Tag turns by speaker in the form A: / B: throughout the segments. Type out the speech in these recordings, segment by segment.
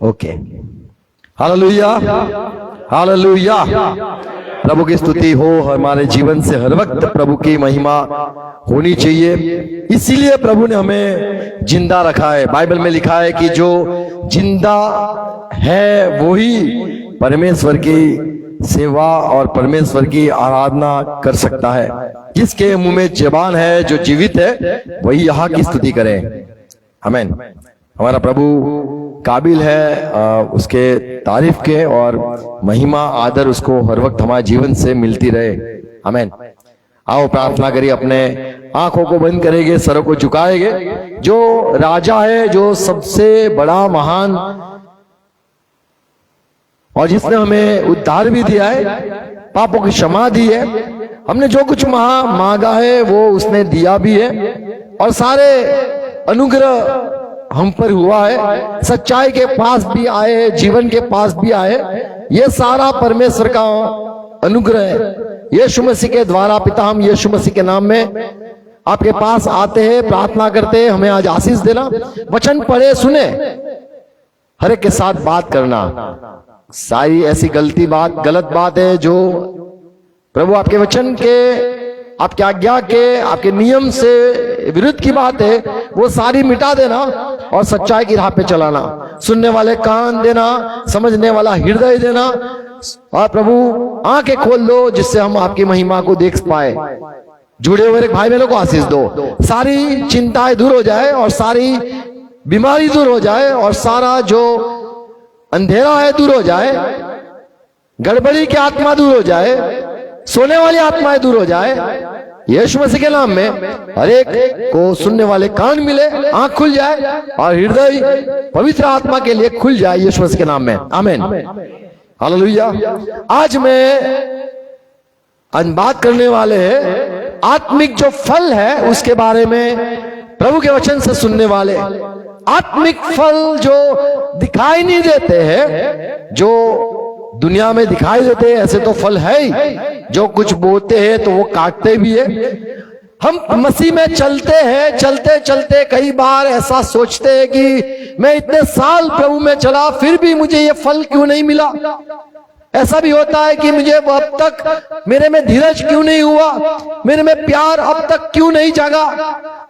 A: Okay, hallelujah hallelujah. प्रभु की स्तुति हो हमारे जीवन से, हर वक्त प्रभु की महिमा होनी चाहिए। इसीलिए प्रभु ने हमें जिंदा रखा है। बाइबल में लिखा है कि जो जिंदा है वही परमेश्वर की सेवा और परमेश्वर की आराधना कर सकता है। जिसके मुंह में जबान है, जो जीवित है, वही यहाँ की स्तुति करे। आमीन। हमारा प्रभु काबिल है उसके तारीफ के, और महिमा आदर उसको हर वक्त हमारे जीवन से मिलती रहे। आमीन। आओ प्रार्थना करिए, अपने आंखों को बंद करेंगे, सरों को झुकाएंगे। जो राजा है, जो सबसे बड़ा महान, और जिसने हमें उद्धार भी दिया है, पापों की क्षमा दी है, हमने जो कुछ मांगा है वो उसने दिया भी है, और सारे अनुग्रह हम पर हुआ है। सच्चाई के पास भी आए, जीवन के पास भी आए। ये सारा परमेश्वर का अनुग्रह है। यीशु मसीह के द्वारा पिता, हम यीशु मसीह के नाम में आपके पास आते हैं, प्रार्थना करते हैं, हमें आज आशीष देना। वचन पढ़े, सुने, हर एक के साथ बात करना। सारी ऐसी गलत बात है जो प्रभु आपके वचन के, आपके आज्ञा के, आपके नियम से विरुद्ध की बात है, वो सारी मिटा देना और सच्चाई की राह पे चलाना। सुनने वाले कान देना, समझने वाला हृदय देना, और प्रभु आंखें खोल दो जिससे हम आपकी महिमा को देख पाए। जुड़े हुए भाई बहनों को आशीष दो, सारी चिंताएं दूर हो जाए, और सारी बीमारी दूर हो जाए, और सारा जो अंधेरा है दूर हो जाए, गड़बड़ी की आत्मा दूर हो जाए, सोने वाली आत्माएं दूर हो जाए। यीशु मसीह के नाम में हर एक को सुनने वाले कान मिले, आंख खुल जाए, और हृदय पवित्र आत्मा के लिए खुल जाए यीशु मसीह के नाम में। आमीन हालेलुया। आज बात करने वाले हैं आत्मिक जो फल है उसके बारे में, प्रभु के वचन से सुनने वाले। आत्मिक फल जो दिखाई नहीं देते हैं, जो दुनिया में दिखाई देते हैं, ऐसे तो फल है ही। जो कुछ बोते हैं तो वो काटते भी है। हम मसीह में चलते हैं, चलते चलते कई बार ऐसा सोचते हैं कि मैं इतने साल प्रभु में चला, फिर भी मुझे ये फल क्यों नहीं मिला। ऐसा भी होता है कि मुझे अब तक मेरे में धीरज क्यों नहीं हुआ, मेरे में प्यार अब तक क्यों नहीं जागा,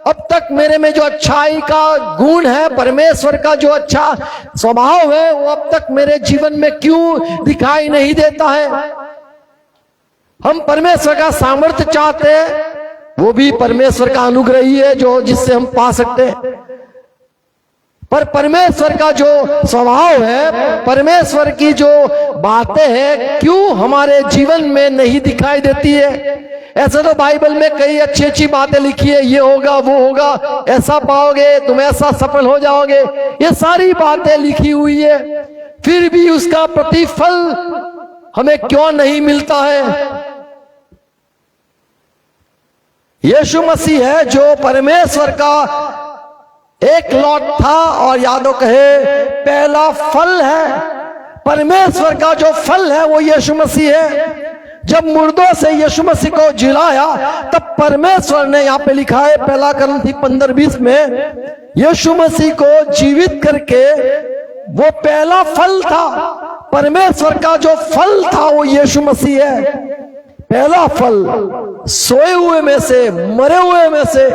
A: अब तक मेरे में जो अच्छाई का गुण है, परमेश्वर का जो अच्छा स्वभाव है, वो अब तक मेरे जीवन में क्यों दिखाई नहीं देता है। हम परमेश्वर का सामर्थ्य चाहते हैं, वो भी परमेश्वर का अनुग्रह ही है जो जिससे हम पा सकते हैं। पर परमेश्वर का जो स्वभाव है, परमेश्वर की जो बातें हैं, क्यों हमारे जीवन में नहीं दिखाई देती है। ऐसा तो बाइबल में कई अच्छी अच्छी बातें लिखी है, ये होगा, वो होगा, ऐसा पाओगे, तुम ऐसा सफल हो जाओगे, ये सारी बातें लिखी हुई है। फिर भी उसका प्रतिफल हमें क्यों नहीं मिलता है। यीशु मसीह है जो परमेश्वर का एक लौट था, और यादों कहे पहला फल है। परमेश्वर का जो फल है वो यीशु मसीह है। जब मुर्दों से यीशु मसीह को जिलाया, तब परमेश्वर ने, यहाँ पे लिखा है पहला करंथी 15:20 में, यीशु मसीह को जीवित करके, वो पहला फल था। परमेश्वर का जो फल था वो यीशु मसीह है। पहला फल, सोए हुए में से, मरे हुए में से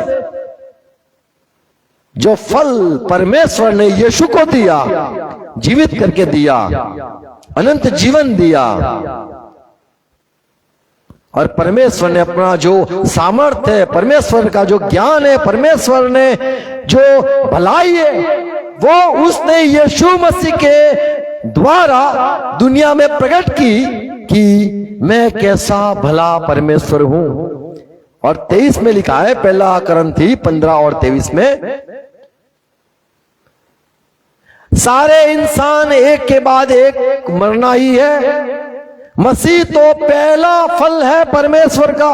A: जो फल परमेश्वर ने यीशु को दिया, जीवित करके दिया, अनंत जीवन दिया। और परमेश्वर ने अपना जो सामर्थ्य है, परमेश्वर का जो ज्ञान है, परमेश्वर ने जो भलाई है, वो उसने यीशु मसीह के द्वारा दुनिया में प्रकट की कि मैं कैसा भला परमेश्वर हूं। और 23 में लिखा है, पहला करंथी 15 और 23 में, सारे इंसान एक के बाद एक मरना ही है। मसीह तो पहला फल है परमेश्वर का,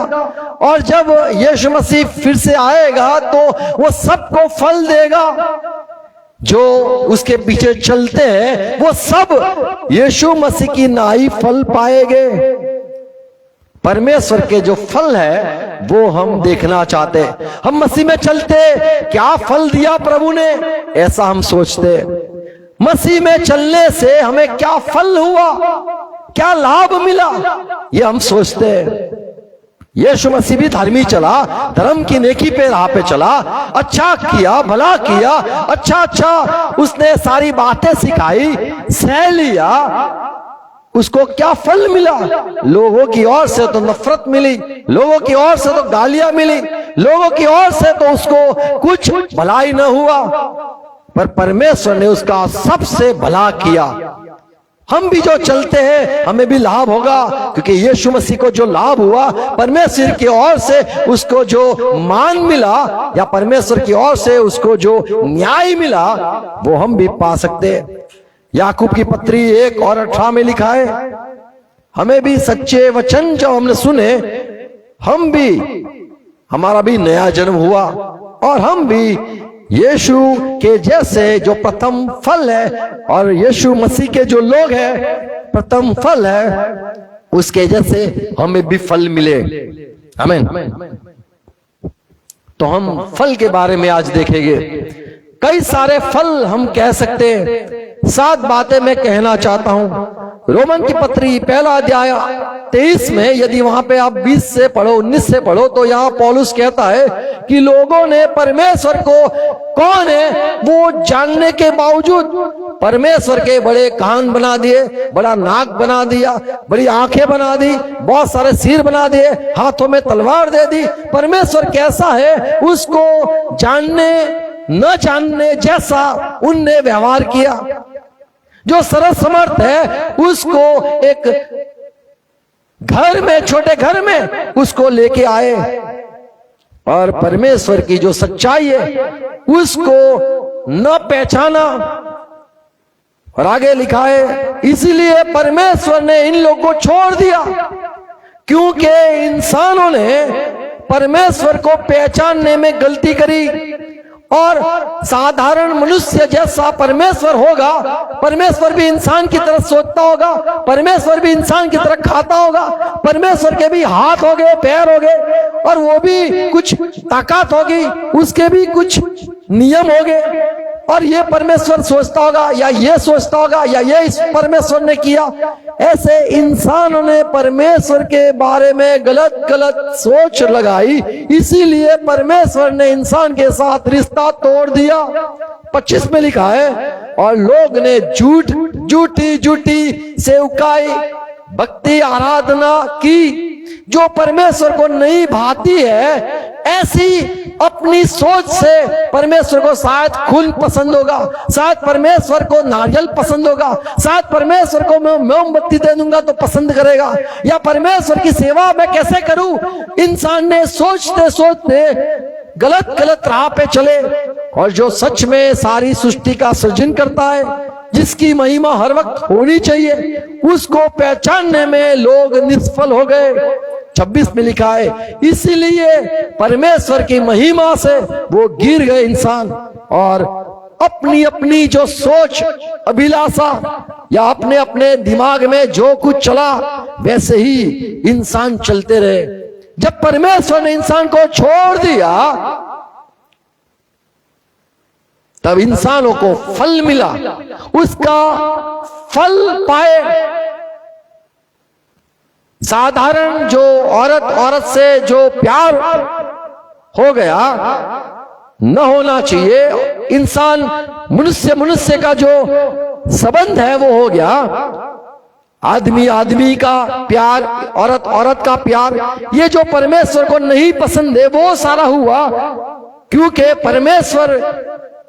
A: और जब यीशु मसीह फिर से आएगा तो वो सबको फल देगा। जो उसके पीछे चलते हैं वो सब यीशु मसीह की नाई फल पाएंगे। परमेश्वर के जो फल है वो हम देखना चाहते हैं। हम मसीह में चलते, क्या फल दिया प्रभु ने, ऐसा हम सोचते। मसीह में चलने से हमें क्या फल हुआ, क्या लाभ मिला, ये हम सोचते हैं। यीशु मसीह भी धार्मिक चला, धर्म की नेकी पे राह पे चला, अच्छा किया, भला किया, अच्छा उसने सारी बातें सिखाई, सह लिया। उसको क्या फल मिला? लोगों की ओर से तो नफरत मिली, लोगों की ओर से तो गालियां मिली, लोगों की ओर से तो उसको कुछ भलाई न हुआ, पर परमेश्वर ने उसका सबसे भला किया। हम भी जो चलते हैं हमें भी लाभ होगा, क्योंकि यीशु मसीह को जो लाभ हुआ, परमेश्वर की ओर से उसको जो मान मिला, या परमेश्वर की ओर से उसको जो न्याय मिला, वो हम भी पा सकते हैं। याकूब की पत्री 1:18 में लिखा है, हमें भी सच्चे वचन जो हमने सुने, हम भी, हमारा भी नया जन्म हुआ, और हम भी यीशु के जैसे जो प्रथम फल है, और यीशु मसीह के जो लोग हैं प्रथम फल है, उसके जैसे हमें भी फल मिले। आमीन। तो हम फल के बारे में आज देखेंगे। कई सारे फल हम कह सकते हैं, 7 बातें मैं कहना चाहता हूं। रोमन की पत्री 1 अध्याय 23 में, यदि वहां पे आप 20 से पढ़ो, 19 से पढ़ो, तो यहाँ पौलुस कहता है कि लोगों ने परमेश्वर को कौन है वो जानने के बावजूद परमेश्वर के बड़े कान बना दिए, बड़ा नाक बना दिया, बड़ी आंखें बना दी, बहुत सारे सिर बना दिए, हाथों में तलवार दे दी। परमेश्वर कैसा है उसको जानने न जानने जैसा उनने व्यवहार किया। जो सर्वसमर्थ है उसको एक घर में, छोटे घर में उसको लेके आए, और परमेश्वर की जो सच्चाई है उसको न पहचाना। और आगे लिखा है, इसीलिए परमेश्वर ने इन लोगों को छोड़ दिया, क्योंकि इंसानों ने परमेश्वर को पहचानने में गलती करी। और साधारण मनुष्य जैसा परमेश्वर होगा, परमेश्वर भी इंसान की तरह सोचता होगा, परमेश्वर भी इंसान की तरह खाता होगा, परमेश्वर के भी हाथ हो गए, पैर हो गए, और वो भी कुछ ताकत होगी, उसके भी कुछ नियम हो गए, और ये परमेश्वर सोचता होगा, या ये सोचता होगा, या ये इस परमेश्वर ने किया। ऐसे इंसानों ने परमेश्वर के बारे में गलत गलत सोच लगाई, इसीलिए परमेश्वर ने इंसान के साथ रिश्ता तोड़ दिया। 25 में लिखा है, और लोग ने झूठी सेवकाई, भक्ति, आराधना की, जो परमेश्वर को नहीं भाती है। ऐसी अपनी सोच से परमेश्वर को शायद खून पसंद होगा, शायद परमेश्वर को नारियल पसंद होगा, शायद परमेश्वर को मैं मोमबत्ती दे दूंगा तो पसंद करेगा, या परमेश्वर की सेवा मैं कैसे करूं। इंसान ने सोचते सोचते गलत राह पे चले, और जो सच में सारी सृष्टि का सृजन करता है, जिसकी महिमा हर वक्त होनी चाहिए, उसको पहचानने में लोग निष्फल हो गए। 26 में लिखा है, इसीलिए परमेश्वर की महिमा से वो गिर गए इंसान, और अपनी अपनी जो सोच, अभिलाषा, या अपने अपने दिमाग में जो कुछ चला वैसे ही इंसान चलते रहे। जब परमेश्वर ने इंसान को छोड़ दिया, तब इंसानों को फल मिला, उसका फल पाए। साधारण जो औरत से जो प्यार हो गया, न होना चाहिए। इंसान मनुष्य का जो संबंध है वो हो गया। आदमी का प्यार, औरत का प्यार, ये जो परमेश्वर को नहीं पसंद है वो सारा हुआ, क्योंकि परमेश्वर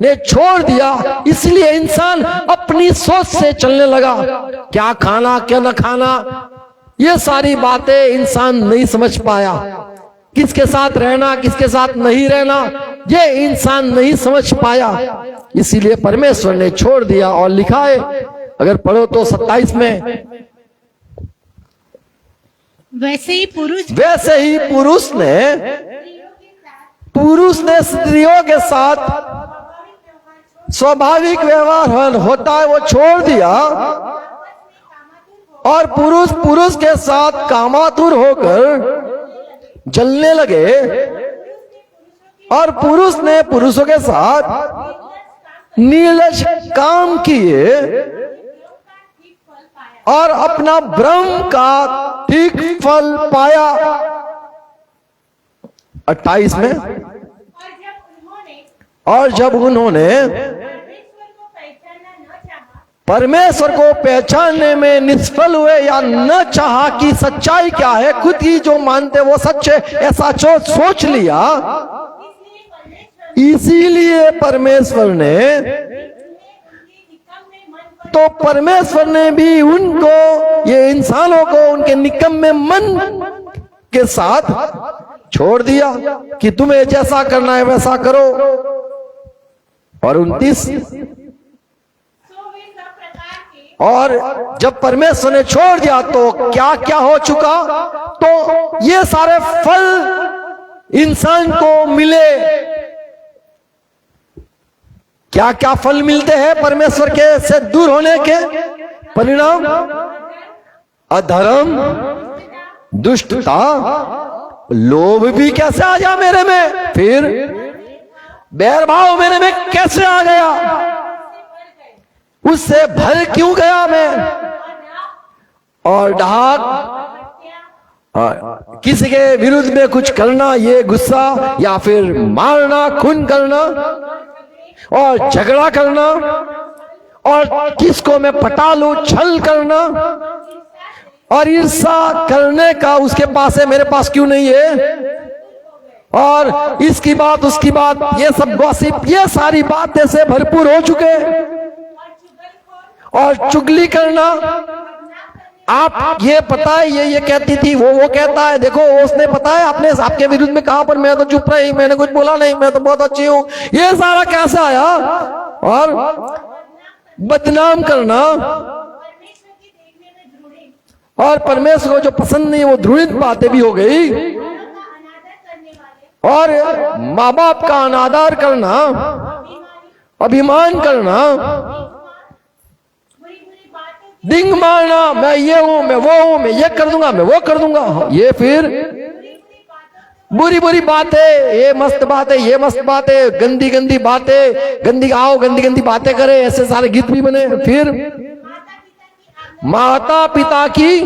A: ने छोड़ दिया। इसलिए इंसान अपनी सोच से चलने लगा, क्या खाना क्या न खाना, ये सारी बातें इंसान नहीं समझ पाया। किसके साथ रहना, किसके साथ नहीं रहना, ये इंसान नहीं समझ पाया। इसीलिए परमेश्वर ने छोड़ दिया। और लिखा है, अगर पढ़ो तो 27 में,
B: वैसे ही
A: पुरुष ने स्त्रियों के साथ स्वाभाविक व्यवहार होता है वो छोड़ दिया, और पुरुष के साथ कामातुर होकर जलने लगे, और पुरुष ने पुरुषों के साथ नीलज काम किए और अपना भ्रम का ठीक फल पाया। 28 में, और जब उन्होंने परमेश्वर को पहचानने में निष्फल हुए या न चाहा कि सच्चाई क्या है, खुद ही जो मानते वो सच है ऐसा सोच लिया, इसीलिए परमेश्वर ने, तो परमेश्वर ने भी उनको, ये इंसानों को उनके निकम्मे मन के साथ छोड़ दिया कि तुम्हें जैसा करना है वैसा करो। और 29, और जब परमेश्वर ने छोड़ दिया तो क्या क्या हो चुका, तो ये सारे फल इंसान को मिले। क्या क्या फल मिलते हैं परमेश्वर के से दूर होने के परिणाम? अधर्म, दुष्टता, लोभ भी कैसे आ गया मेरे में, फिर बैरभाव मेरे में कैसे आ गया, उससे भर क्यों गया मैं, और डाक, किसी के विरुद्ध में कुछ करना, ये गुस्सा, या फिर मारना, खून करना और झगड़ा करना, और किसको मैं पटा लूं, छल करना और ईर्ष्या करने का उसके पास है, मेरे पास क्यों नहीं है, और इसकी बात उसकी बात, ये सब गॉसिप, ये सारी बातें से भरपूर हो चुके। और चुगली करना, आप ये पता है ये कहती थी, वो कहता है, देखो उसने पता है आपने आपके विरुद्ध में कहा, पर मैं तो चुप रही, मैंने कुछ बोला नहीं, मैं तो बहुत अच्छी हूं। ये सारा कैसे आया? और बदनाम करना, और परमेश्वर को जो पसंद नहीं वो द्रोहित बातें भी हो गई, और माँ बाप का अनादर करना, अभिमान करना, डिंग मारना, मैं ये हूं, मैं वो हूं, मैं ये कर दूंगा, मैं वो कर दूंगा, ये फिर बुरी बुरी बातें, ये मस्त बातें, ये मस्त बातें, गंदी गंदी बातें, गंदी आओ गंदी गंदी बातें करे, ऐसे सारे गीत भी बने। फिर माता पिता की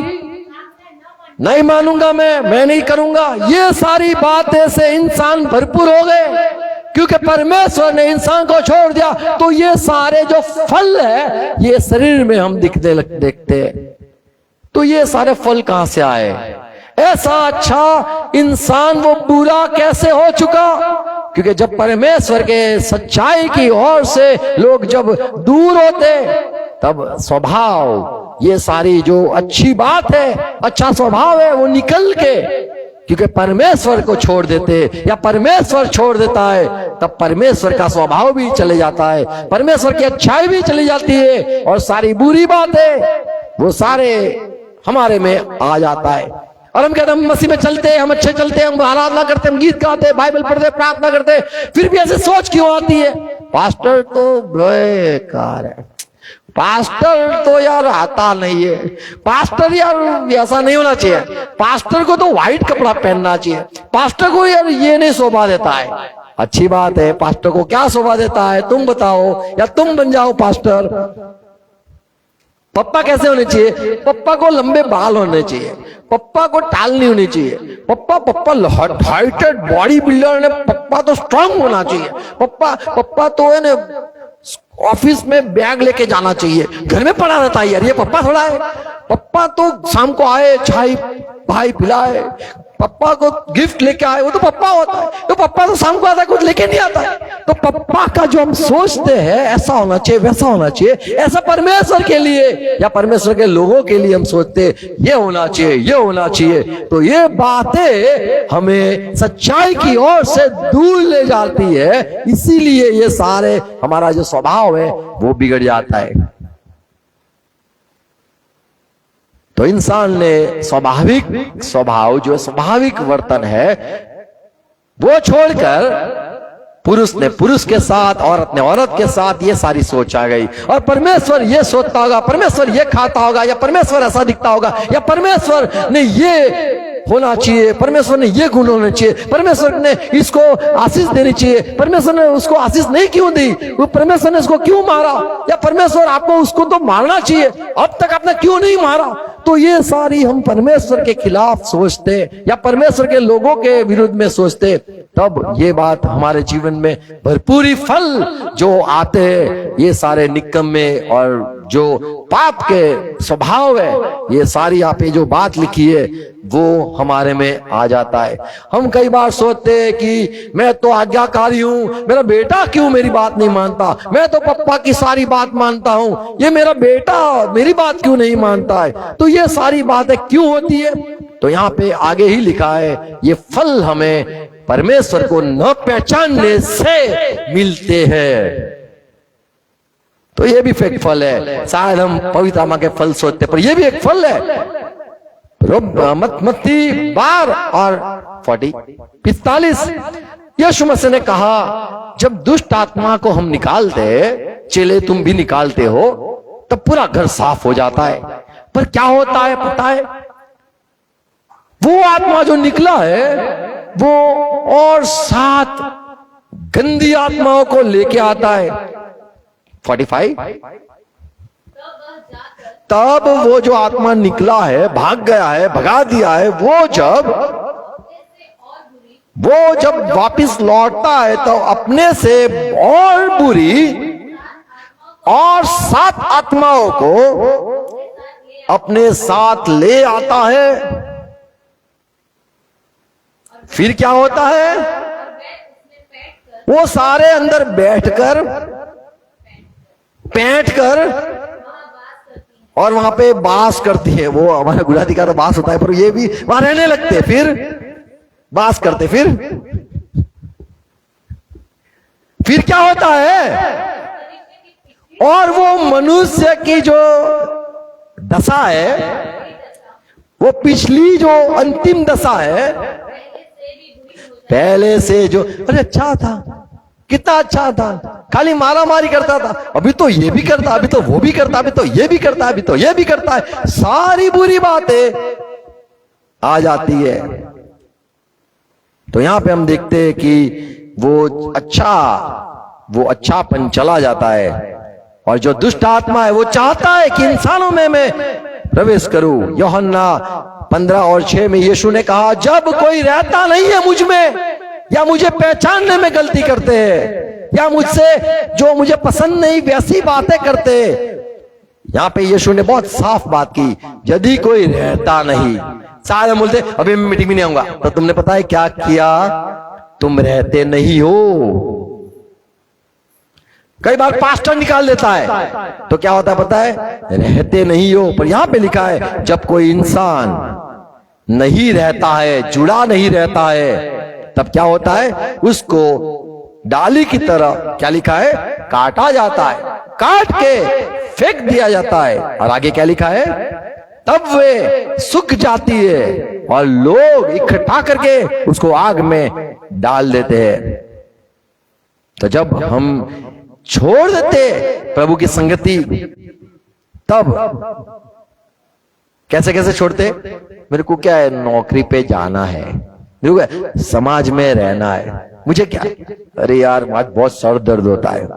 A: नहीं मानूंगा, मैं नहीं करूंगा, ये सारी बातें से इंसान भरपूर हो गए, क्योंकि परमेश्वर ने इंसान को छोड़ दिया। तो ये सारे जो फल है ये शरीर में हम देखते हैं, तो ये सारे फल कहां से आए? ऐसा अच्छा इंसान वो बुरा कैसे हो चुका? क्योंकि जब परमेश्वर के सच्चाई की ओर से लोग जब दूर होते, तब स्वभाव, ये सारी जो अच्छी बात है, अच्छा स्वभाव है, वो निकल के, क्योंकि परमेश्वर को छोड़ देते या परमेश्वर छोड़ देता है, तब परमेश्वर का स्वभाव भी चले जाता है, परमेश्वर की अच्छाई भी चली जाती है, और सारी बुरी बातें वो सारे हमारे में आ जाता है। और हम कहते हैं हम मसीह में चलते हैं, हम अच्छे चलते हैं, हम आराधना करते हैं, हम गीत गाते हैं, बाइबल पढ़ते हैं, प्रार्थना करते हैं, फिर भी ऐसे सोच क्यों आती है? पास्टर तो बेकार है, पास्टर तो यार आता नहीं है, पास्टर यार ऐसा नहीं होना चाहिए, पास्टर को तो व्हाइट कपड़ा पहनना चाहिए, पास्टर को यार ये नहीं शोभा देता है। अच्छी बात है, पास्टर को क्या शोभा देता है तुम बताओ, या तुम बन जाओ पास्टर। पप्पा कैसे होने चाहिए? पप्पा को लंबे बाल होने चाहिए, पप्पा को टाल नहीं होनी चाहिए, पप्पा हाइटेड बॉडी बिल्डर ने, पप्पा तो स्ट्रांग होना चाहिए, पप्पा तो है ना ऑफिस में बैग लेके जाना चाहिए, घर में पड़ा रहता है यार, ये पप्पा थोड़ा है। पप्पा तो शाम को आए, चाय भाई पिलाए, पप्पा को गिफ्ट लेके आए, वो तो पप्पा होता है। तो पप्पा तो शाम को आता है, कुछ लेके नहीं आता है। तो पप्पा का जो हम सोचते हैं ऐसा होना चाहिए, वैसा होना चाहिए, ऐसा परमेश्वर के लिए या परमेश्वर के लोगों के लिए हम सोचते हैं ये होना चाहिए, ये होना चाहिए। तो ये बातें हमें सच्चाई की ओर से दूर ले जाती है, इसीलिए ये सारे हमारा जो स्वभाव है वो बिगड़ जाता है। तो इंसान ने स्वाभाविक स्वभाव, जो स्वाभाविक वर्तन है, वो छोड़कर पुरुष ने पुरुष के साथ, औरत ने औरत के साथ, ये सारी सोच आ गई। और परमेश्वर ये सोचता होगा, परमेश्वर ये खाता होगा, या परमेश्वर ऐसा दिखता होगा, या परमेश्वर ने ये होना चाहिए, परमेश्वर ने ये गुण होने चाहिए, परमेश्वर ने इसको आशीष देनी चाहिए, परमेश्वर ने उसको आशीष नहीं क्यों दी, वो परमेश्वर ने उसको क्यों मारा, या परमेश्वर आपको उसको तो मारना चाहिए, अब तक आपने क्यों नहीं मारा। तो ये सारी हम परमेश्वर के खिलाफ सोचते या परमेश्वर के लोगों के विरुद्ध में सोचते, तब ये बात हमारे जीवन में भरपूरी फल जो आते हैं, ये सारे निकम्मे और जो पाप के स्वभाव है, ये सारी आप ये जो बात लिखी है वो हमारे में आ जाता है। हम कई बार सोचते हैं कि मैं तो आज्ञाकारी हूं, मेरा बेटा क्यों मेरी बात नहीं मानता, मैं तो पप्पा की सारी बात मानता हूं, ये मेरा बेटा मेरी बात क्यों नहीं मानता है। तो ये सारी बातें क्यों होती है, तो यहाँ पे आगे ही लिखा है, ये फल हमें परमेश्वर को न पहचानने से मिलते हैं। तो ये भी एक फल है, शायद हम पवित्र आत्मा के फल सोचते, पर ये भी एक फल है। मत्ती 12 और 45 यीशु मसीह ने कहा, जब दुष्ट आत्मा को हम निकालते, चेले तुम भी निकालते हो, तब पूरा घर साफ हो जाता है। पर क्या होता है पता है, वो आत्मा जो निकला है वो और 7 गंदी आत्माओं को लेके आता है। 45 तब वो जो आत्मा निकला है, भाग गया है, भगा दिया है, वो जब वापिस लौटता है तो अपने से और बुरी और 7 आत्माओं को अपने साथ ले आता है। फिर क्या होता है, वो सारे अंदर बैठकर और वहां पे बास करती है। वो हमारे गुजराती का तो बास होता है, पर ये भी वहां रहने लगते, फिर बास करते। फिर क्या होता है, और वो मनुष्य की जो दशा है, वो पिछली जो अंतिम दशा है, पहले से जो, अरे अच्छा था, कितना अच्छा था, खाली मारा मारी करता था, अभी तो ये भी करता, अभी तो वो भी करता, अभी तो ये भी करता, अभी तो ये भी करता है, सारी बुरी बातें आ जाती है। तो यहां पे हम देखते हैं कि वो अच्छापन चला जाता है, और जो दुष्ट आत्मा है वो चाहता है कि इंसानों में मैं प्रवेश करूं। यूहन्ना 15 और 6 में यीशु ने कहा, जब कोई रहता नहीं है मुझ में, या मुझे पहचानने में गलती करते हैं, या मुझसे जो मुझे पसंद नहीं वैसी बातें करते। यहां पे यीशु ने बहुत साफ बात की, यदि कोई रहता नहीं, सारे बोलते अभी मैं मीटिंग में नहीं आऊंगा, तो तुमने पता है क्या किया, तुम रहते नहीं हो। कई बार पास्टर निकाल देता है, तो क्या होता है पता है, रहते नहीं हो। पर यहां पे लिखा है, जब कोई इंसान नहीं रहता है, जुड़ा नहीं रहता है, तब क्या होता है, उसको डाली की तरह क्या लिखा है, काटा जाता है, काट के फेंक दिया जाता है। और आगे क्या लिखा है, तब वे सूख जाती है और लोग इकट्ठा करके उसको आग में डाल देते हैं। तो जब हम छोड़ देते प्रभु की संगति, तब कैसे कैसे छोड़ते, मेरे को क्या है, नौकरी पे जाना है, समाज में रहना है, मुझे क्या, अरे यार आज बहुत सर दर्द होता है,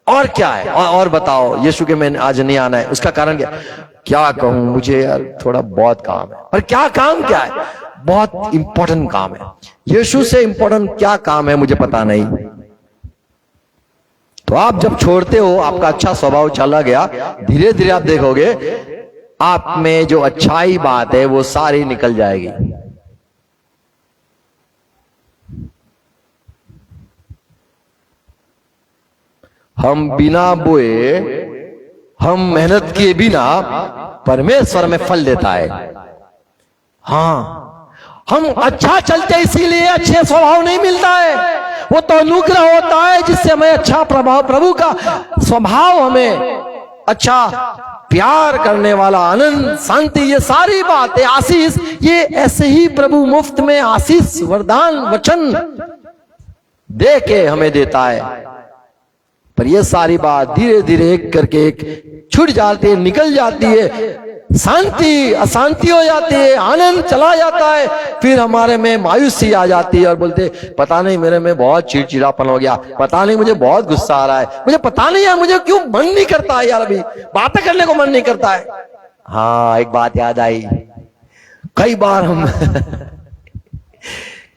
A: और क्या है, और बताओ, यीशु के में आज नहीं आना है, उसका कारण क्या कहूं, मुझे यार थोड़ा बहुत काम है। और क्या काम क्या है, बहुत इंपॉर्टेंट काम है, यीशु से इंपॉर्टेंट क्या काम है मुझे पता नहीं। तो आप जब छोड़ते हो, आपका अच्छा स्वभाव चला गया, धीरे धीरे आप देखोगे आप में जो अच्छाई बात है वो सारी निकल जाएगी। हम बिना बोए, हम मेहनत किए बिना परमेश्वर में फल देता है। हाँ, हम अच्छा चलते इसीलिए अच्छे स्वभाव नहीं मिलता है, वो तो अनुग्रह होता है जिससे हमें अच्छा प्रभाव, प्रभु का स्वभाव हमें अच्छा, प्यार करने वाला, आनंद, शांति, ये सारी बातें, आशीष, ये ऐसे ही प्रभु मुफ्त में आशीष, वरदान, वचन दे के हमें देता है। पर ये सारी बात धीरे धीरे एक करके एक छूट जाती है, निकल जाती है, शांति अशांति हो जाती है, आनंद चला जाता है, फिर हमारे में मायूसी आ जाती है और बोलते पता नहीं मेरे में बहुत चिड़चिड़ापन हो गया, पता नहीं मुझे बहुत गुस्सा आ रहा है, मुझे पता नहीं यार मुझे क्यों मन नहीं करता है यार, अभी बातें करने को मन नहीं करता है। हाँ, एक बात याद आई, कई बार हम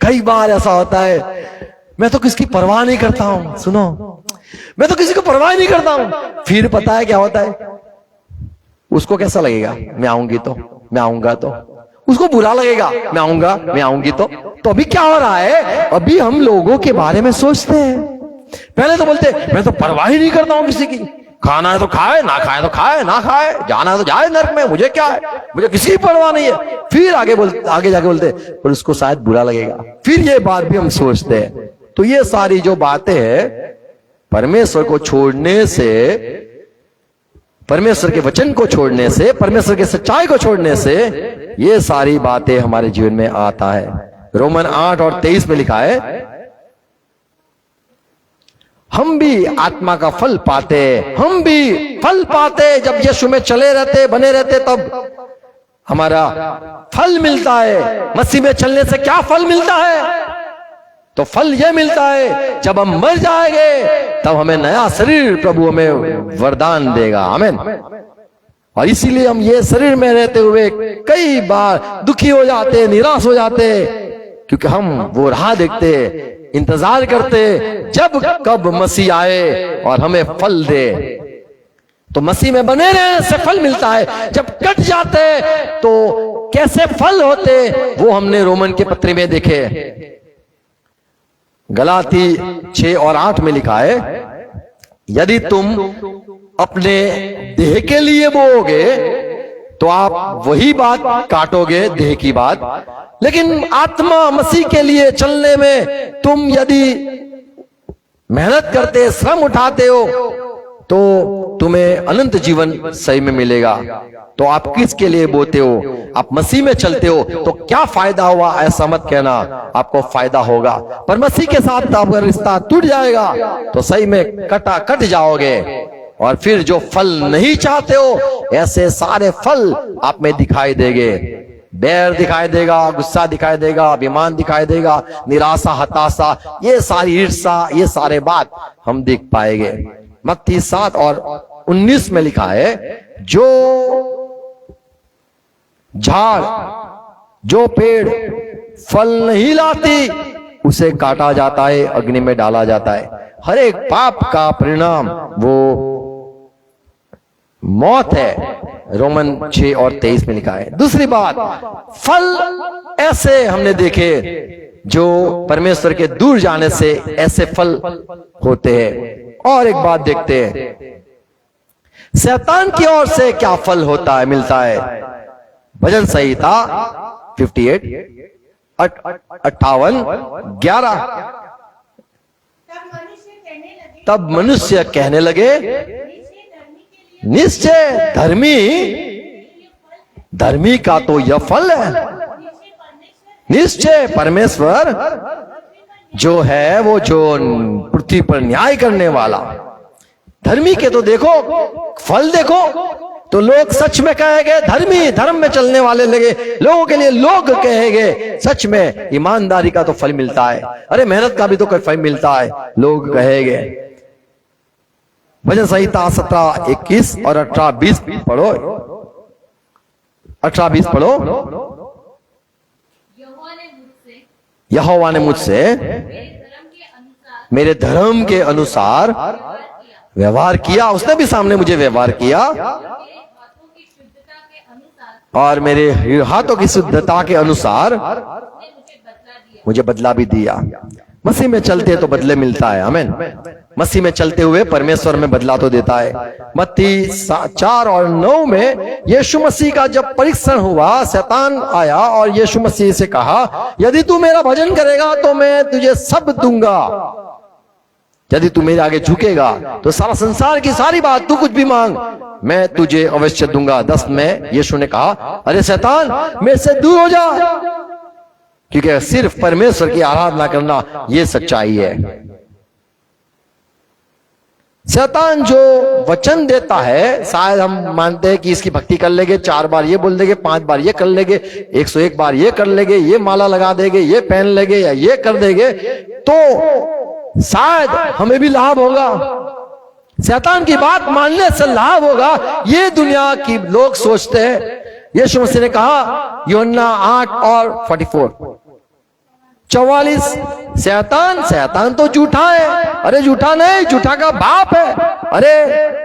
A: कई बार ऐसा होता है, मैं तो किसकी परवाह नहीं करता हूं, सुनो, मैं तो किसी को परवाह नहीं करता हूं, फिर पता है क्या होता है, उसको कैसा लगेगा, मैं आऊंगी तो, मैं आऊंगा तो, उसको बुरा लगेगा, मैं आऊंगा मैं आऊंगी तो अभी क्या हो रहा है, अभी हम लोगों के बारे में सोचते हैं। पहले तो बोलते मैं तो परवाह ही नहीं करता हूं किसी की, खाना है तो खाए, ना खाए तो खाए, ना खाए, जाना है तो जाए नरक में, मुझे क्या है, मुझे किसी की परवाह नहीं है। फिर आगे जाके बोलते पर उसको शायद बुरा लगेगा, फिर ये बात भी हम सोचते हैं। तो ये सारी जो बातें हैं, परमेश्वर को छोड़ने से, परमेश्वर के वचन को छोड़ने से, परमेश्वर के सच्चाई को छोड़ने से ये सारी बातें हमारे जीवन में आता है। रोमन 8 और 23 में लिखा है, हम भी आत्मा का फल पाते, हम भी फल पाते जब यीशु में चले रहते, बने रहते, तब हमारा फल मिलता है। मसीह में चलने से क्या फल मिलता है, तो फल यह मिलता है जब हम मर जाएंगे तब हमें नया शरीर प्रभु हमें वरदान देगा, आमीन। और इसीलिए हम ये शरीर में रहते हुए कई बार दुखी हो जाते, निराश हो जाते, क्योंकि हम वो राह देखते, इंतजार करते जब कब मसीह आए और हमें फल दे। तो मसीह में बने रहने से फल मिलता है, जब कट जाते तो कैसे फल होते वो हमने रोमन के पत्र में देखे। गलाती 6 और 8 में लिखा है, यदि तुम अपने देह के लिए बोओगे तो आप वही बात काटोगे, देह की बात, लेकिन आत्मा मसीह के लिए चलने में तुम यदि मेहनत करते, श्रम उठाते हो तो तुम्हें अनंत जीवन सही में मिलेगा। तो आप किसके लिए बोते हो, आप मसीह में चलते हो तो क्या फायदा हुआ ऐसा मत कहना, आपको फायदा होगा। पर मसीह के साथ आपका रिश्ता टूट जाएगा तो सही में कट जाओगे, और फिर जो फल नहीं चाहते हो ऐसे सारे फल आप में दिखाई देंगे। बैर दिखाई देगा, गुस्सा दिखाई देगा, अभिमान दिखाई देगा, निराशा, हताशा, ये सारी ईर्ष्या, ये सारे बात हम देख पाएंगे। मत्ती 7 और 19 में लिखा है, जो झाड़, जो पेड़ फल नहीं लाती उसे काटा जाता है, अग्नि में डाला जाता है। हर एक पाप का परिणाम वो मौत है। रोमन 6 और 23 में लिखा है। दूसरी बात, फल ऐसे हमने देखे जो परमेश्वर के दूर जाने से ऐसे फल होते हैं। और एक बात देखते हैं, शैतान की ओर से क्या फल होता है, मिलता है। भजन संहिता 58 58 11, तब मनुष्य कहने लगे, निश्चय धर्मी का तो यह फल है। निश्चय परमेश्वर जो है वो जो पृथ्वी पर न्याय करने वाला, धर्मी के तो देखो फल देखो, तो लोग सच में कहेंगे धर्मी, धर्म में चलने वाले लगे लोगों के लिए लोग कहेंगे सच में ईमानदारी का तो फल मिलता है, अरे मेहनत का भी तो कोई फल मिलता है, लोग कहेंगे। भजन संहिता 17 21 और 18 20 पढ़ो, 18 20 पढ़ो। यहोवा ने मुझसे मेरे धर्म के अनुसार व्यवहार किया, उसने भी सामने मुझे व्यवहार किया, और मेरे हाथों की शुद्धता के अनुसार मुझे बदला भी दिया। मसीह में चलते तो बदले मिलता है, आमीन। मसीह में चलते हुए परमेश्वर में बदला तो देता है। मत्ती 4 और 9 में यीशु मसीह का जब परीक्षण हुआ, शैतान आया और यीशु मसीह से कहा, यदि तू मेरा भजन करेगा तो मैं तुझे सब दूंगा, यदि तू मेरे आगे झुकेगा तो सारा संसार की सारी बात, तू कुछ भी मांग मैं तुझे अवश्य दूंगा। 10 में यीशु ने कहा, अरे शैतान मेरे से दूर हो जा, क्योंकि सिर्फ परमेश्वर की आराधना करना यह सच्चाई है। शैतान जो वचन देता है, शायद हम मानते हैं कि इसकी भक्ति कर लेंगे, 4 बार ये बोल देंगे, 5 बार ये कर लेंगे, 101 बार ये कर लेंगे, ये माला लगा देंगे, ये पहन लेंगे या ये कर देंगे तो शायद हमें भी लाभ होगा, शैतान की बात मानने से लाभ होगा। ये दुनिया की लोग सोचते हैं। यीशु मसीह ने कहा यूहन्ना 8 और 44 शैतान तो झूठा है। अरे झूठा नहीं, झूठा का बाप है। अरे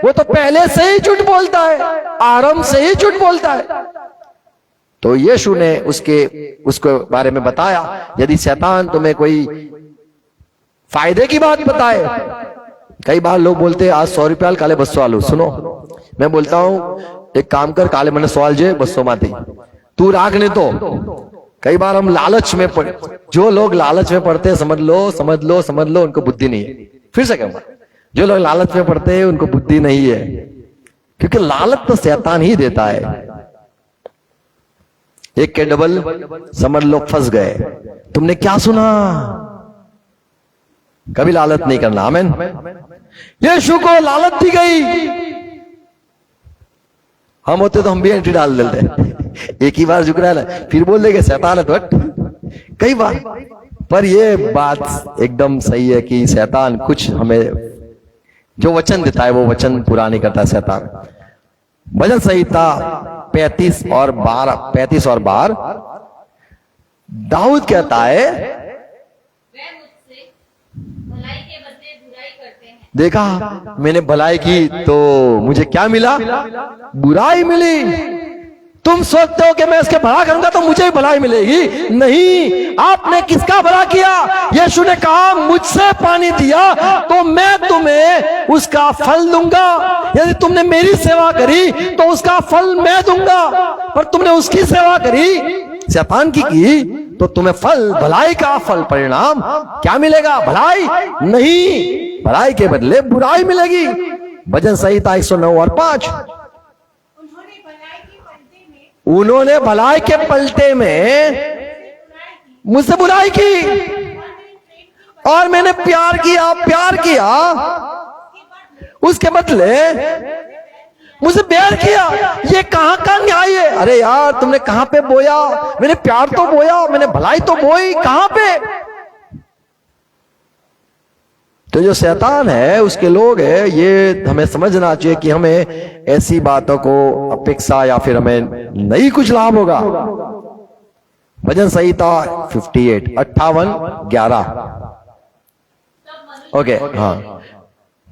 A: वो तो पहले से ही झूठ बोलता है, आरंभ से ही झूठ बोलता है। तो यीशु ने उसके बारे में बताया, यदि शैतान तुम्हें कोई फायदे की बात बताए। कई बार लोग बोलते हैं आज 100 रुपया काले बसो आलू। सुनो, मैं बोलता हूं एक काम कर, काले मैंने सवाल जे बसो माती तू राग ने तो। कई बार हम लालच में जो लोग लालच में पढ़ते हैं, समझ लो उनको बुद्धि नहीं है। फिर से कहूंगा, जो लोग लालच में पढ़ते हैं उनको बुद्धि नहीं है, क्योंकि लालच तो शैतान ही देता है। एक के डबल समझ लो फंस गए। तुमने क्या सुना? कभी लालच नहीं करना। आमीन। यीशु को लालच दी गई, हम होते तो हम भी एंट्री डाल देते। एक ही बार झुक रहा है, फिर बोल देंगे शैतान है तो कई बार। पर ये बात एकदम सही है कि शैतान कुछ हमें जो वचन देता है वो वचन पूरा नहीं करता शैतान। भजन संहिता 35 और 12 दाऊद कहता है, देखा मैंने भलाई की तो मुझे क्या मिला? बुराई मिली। तुम सोचते हो कि मैं इसके भला करूंगा तो मुझे ही भलाई मिलेगी। नहीं, आपने किसका भला किया? यीशु ने कहा मुझसे पानी दिया तो मैं तुम्हें उसका फल दूंगा। यदि तुमने मेरी सेवा करी तो उसका फल मैं दूंगा। पर तुमने उसकी सेवा करी, शैतान की तो तुम्हें फल, भलाई का फल, परिणाम क्या मिलेगा? भलाई नहीं, भलाई के बदले बुराई मिलेगी। भजन संहिता 109 और 5। उन्होंने भलाई के पलटे में मुझसे बुराई की और मैंने प्यार किया उसके बदले मुझे बैर किया। ये कहां का न्याय है? अरे यार, तुमने कहां पे बोया? मैंने प्यार तो बोया, मैंने भलाई तो बोई, कहां पे? तो जो शैतान है उसके लोग है, ये हमें समझना चाहिए कि हमें ऐसी बातों को अपेक्षा या फिर हमें नहीं कुछ लाभ होगा। भजन संहिता 58:11। ओके, हाँ।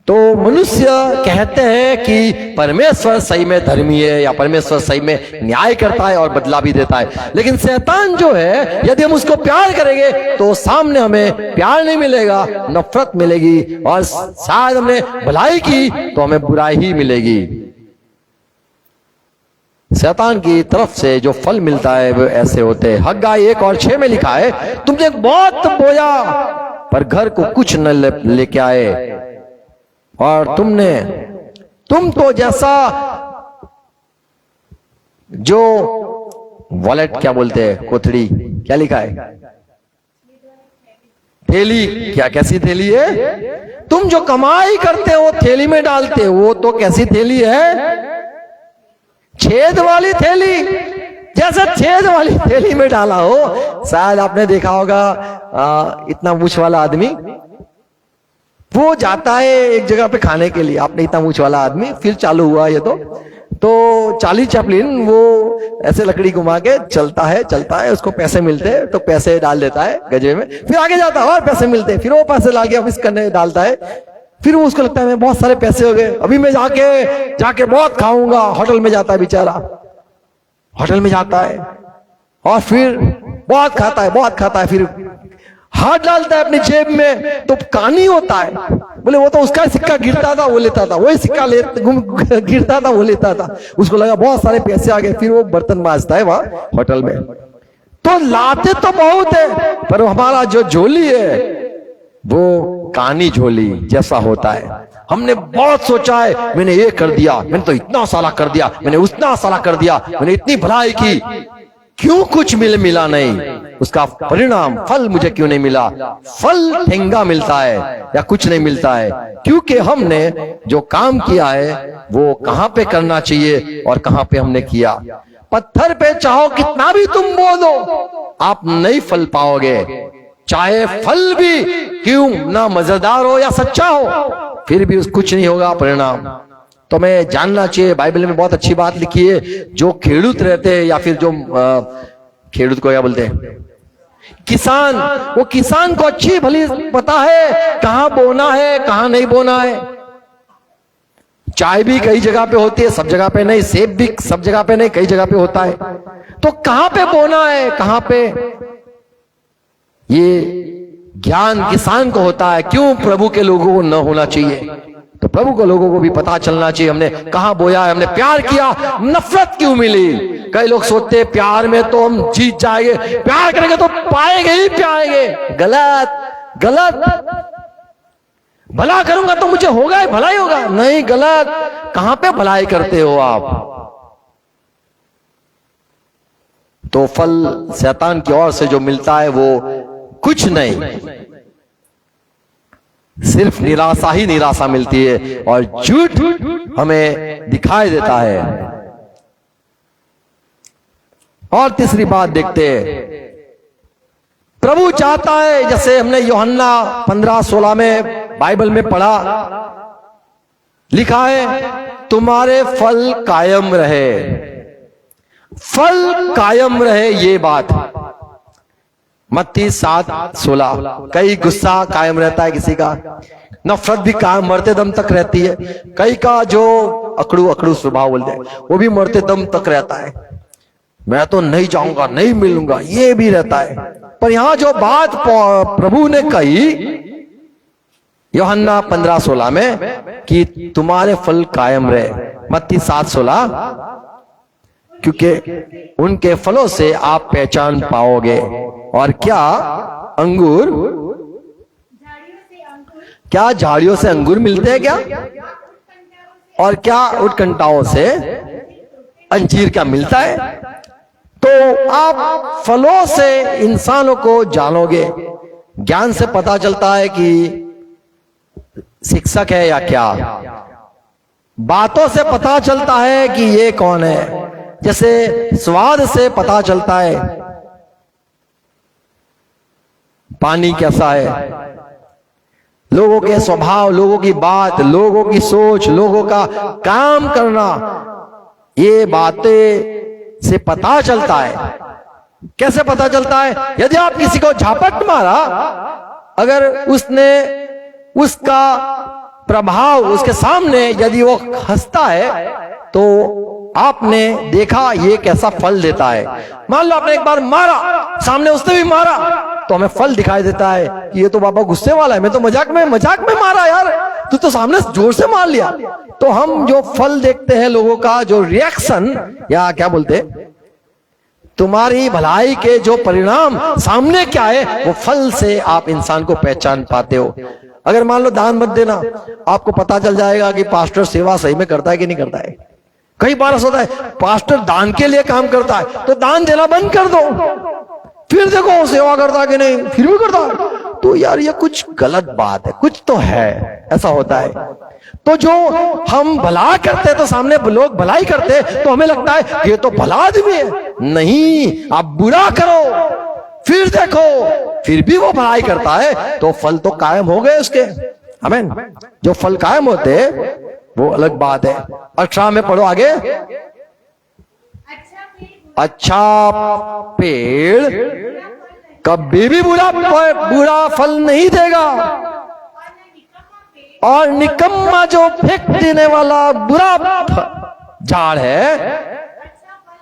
A: तो मनुष्य कहते हैं कि परमेश्वर सही में धर्मी है या परमेश्वर सही में न्याय करता है और बदला भी देता है। लेकिन शैतान जो है, यदि हम उसको प्यार करेंगे तो सामने हमें प्यार नहीं मिलेगा, नफरत मिलेगी। और शायद हमने भलाई की तो हमें बुराई ही मिलेगी। शैतान की तरफ से जो फल मिलता है वो ऐसे होते हैं। हग्गाई 1 और 6 में लिखा है, तुमने बहुत बोया पर घर को कुछ न लेके आए, और तुम तो जैसा जो वॉलेट क्या बोलते हैं, कोथड़ी, क्या लिखा है? थैली। क्या कैसी थैली है? तुम जो कमाई करते हो थैली में डालते हो, वो तो कैसी थैली है? छेद वाली थैली। जैसे छेद वाली थैली में डाला हो। शायद आपने देखा होगा इतना मूछ वाला आदमी, वो जाता है एक जगह पे खाने के लिए, आपने इतना मूछ वाला आदमी, फिर चालू हुआ ये तो चार्ली चैपलिन वो ऐसे लकड़ी घुमा के चलता है, उसको पैसे मिलते हैं तो पैसे डाल देता है गजे में, फिर आगे जाता है और पैसे मिलते हैं, फिर वो पैसे ला के ऑफिस करने डालता है, फिर वो उसको लगता है मैं बहुत सारे पैसे हो गए, अभी मैं जाके बहुत खाऊंगा। होटल में जाता है बेचारा, होटल में जाता है और फिर बहुत खाता है, फिर हाथ डालता है अपनी जेब में तो कहानी होता है, बोले वो तो उसका सिक्का गिरता था वो लेता था, वही सिक्का गिरता था वो लेता था, उसको लगा बहुत सारे पैसे आ गए, फिर वो बर्तन मांजता है वहां होटल में। तो लाते तो बहुत है, पर हमारा जो झोली है वो कहानी झोली जैसा होता है। हमने बहुत सोचा है, मैंने ये कर दिया, मैंने तो इतना साला कर दिया, मैंने उतना साला कर दिया, मैंने इतनी भलाई की, क्यों कुछ मिला नहीं? उसका परिणाम फल मुझे क्यों नहीं मिला? फल ठेंगा मिलता है या कुछ नहीं मिलता है, क्योंकि हमने जो काम किया है वो कहां पे करना चाहिए और कहां पे हमने किया। पत्थर पे चाहो कितना भी तुम बो दो, आप नहीं फल पाओगे, चाहे फल भी क्यों ना मजेदार हो या सच्चा हो, फिर भी कुछ नहीं होगा परिणाम। तो मैं जानना चाहिए, बाइबल में बहुत अच्छी बात लिखी है, जो खेडूत रहते हैं या फिर जो खेडूत को क्या बोलते हैं, किसान, वो किसान को अच्छी भली पता है कहां बोना है कहां नहीं बोना है। चाय भी कई जगह पे होती है, सब जगह पे नहीं, सेब भी सब जगह पे नहीं, कई जगह पे होता है। तो कहां पे बोना है कहां पे, ये ज्ञान किसान को होता है। क्यों प्रभु के लोगों को न होना चाहिए? तो प्रभु को लोगों को भी पता चलना चाहिए हमने कहां बोया है, हमने प्यार किया, नफरत क्यों मिली। कई लोग सोचते हैं प्यार में तो हम जीत जाएंगे, प्यार करेंगे तो पाएंगे ही पाएंगे। गलत गलत। भला करूंगा तो मुझे होगा ही, भला ही होगा, नहीं, गलत। कहां पे भलाई करते हो आप? तो फल शैतान की ओर से जो मिलता है वो कुछ नहीं, सिर्फ निराशा ही निराशा मिलती है और झूठ हमें दिखाई देता है। और तीसरी बात देखते हैं, प्रभु चाहता है, जैसे हमने यूहन्ना 15:16 में बाइबल में पढ़ा, लिखा है तुम्हारे फल कायम रहे, फल कायम रहे, ये बात मत्ती 7:16। कई गुस्सा कायम रहता है, किसी का नफरत भी कायम मरते दम तक रहती है, कई का जो अकड़ू अकड़ू स्वभाव बोलते हैं वो भी मरते दम तक रहता है, मैं तो नहीं जाऊंगा, नहीं मिलूंगा, ये भी रहता है। पर यहां जो बात प्रभु ने कही यूहन्ना 15:16 में कि तुम्हारे फल कायम रहे, मत्ती 7:16, क्योंकि उनके फलों से आप पहचान पाओगे। और क्या अंगूर, क्या झाड़ियों से अंगूर मिलते हैं क्या? और क्या उत्कंठाओं से अंजीर क्या मिलता है? तो आप फलों से इंसानों को जानोगे। ज्ञान से पता चलता है कि शिक्षक है या क्या, बातों से पता चलता है कि ये कौन है, जैसे स्वाद से पता चलता है पानी कैसा है, लोगों के स्वभाव, लोगों की बात, लोगों की सोच, लोगों का काम करना, ये बातें से पता चलता है। कैसे पता चलता है? यदि आप किसी को झापट मारा, अगर उसने उसका प्रभाव उसके सामने यदि वो हंसता है तो आपने देखा ये कैसा फल देता है। मान लो आपने एक बार मारा, सामने उसने भी मारा, तो हमें फल दिखाई देता है कि ये तो बाबा गुस्से वाला है, मैं तो मजाक में मारा यार, तू तो सामने जोर से मार लिया। तो हम जो फल देखते हैं लोगों का, जो रिएक्शन या क्या बोलते, तुम्हारी भलाई के जो परिणाम सामने क्या है, वो फल से आप इंसान को पहचान पाते हो। अगर मान लो दान मत देना, आपको पता चल जाएगा कि पास्टर सेवा सही में करता है कि नहीं करता है। कई बार ऐसा होता है पास्टर दान के लिए काम करता है तो दान देना बंद कर दो, फिर देखो सेवा करता कि नहीं, फिर भी करता है, तो यार ये कुछ गलत बात है, कुछ तो है, ऐसा होता है। तो जो हम भला करते हैं तो सामने लोग भलाई करते हैं तो हमें लगता है ये तो भला आदमी है। नहीं, आप बुरा करो फिर देखो, फिर भी वो भलाई करता है तो फल तो कायम हो गए उसके। आमीन। जो फल कायम होते वो अलग बात है। 18 में पढ़ो आगे। अच्छा पेड़ कभी भी बुरा फल नहीं देगा, और निकम्मा जो फेंक देने वाला बुरा झाड़ है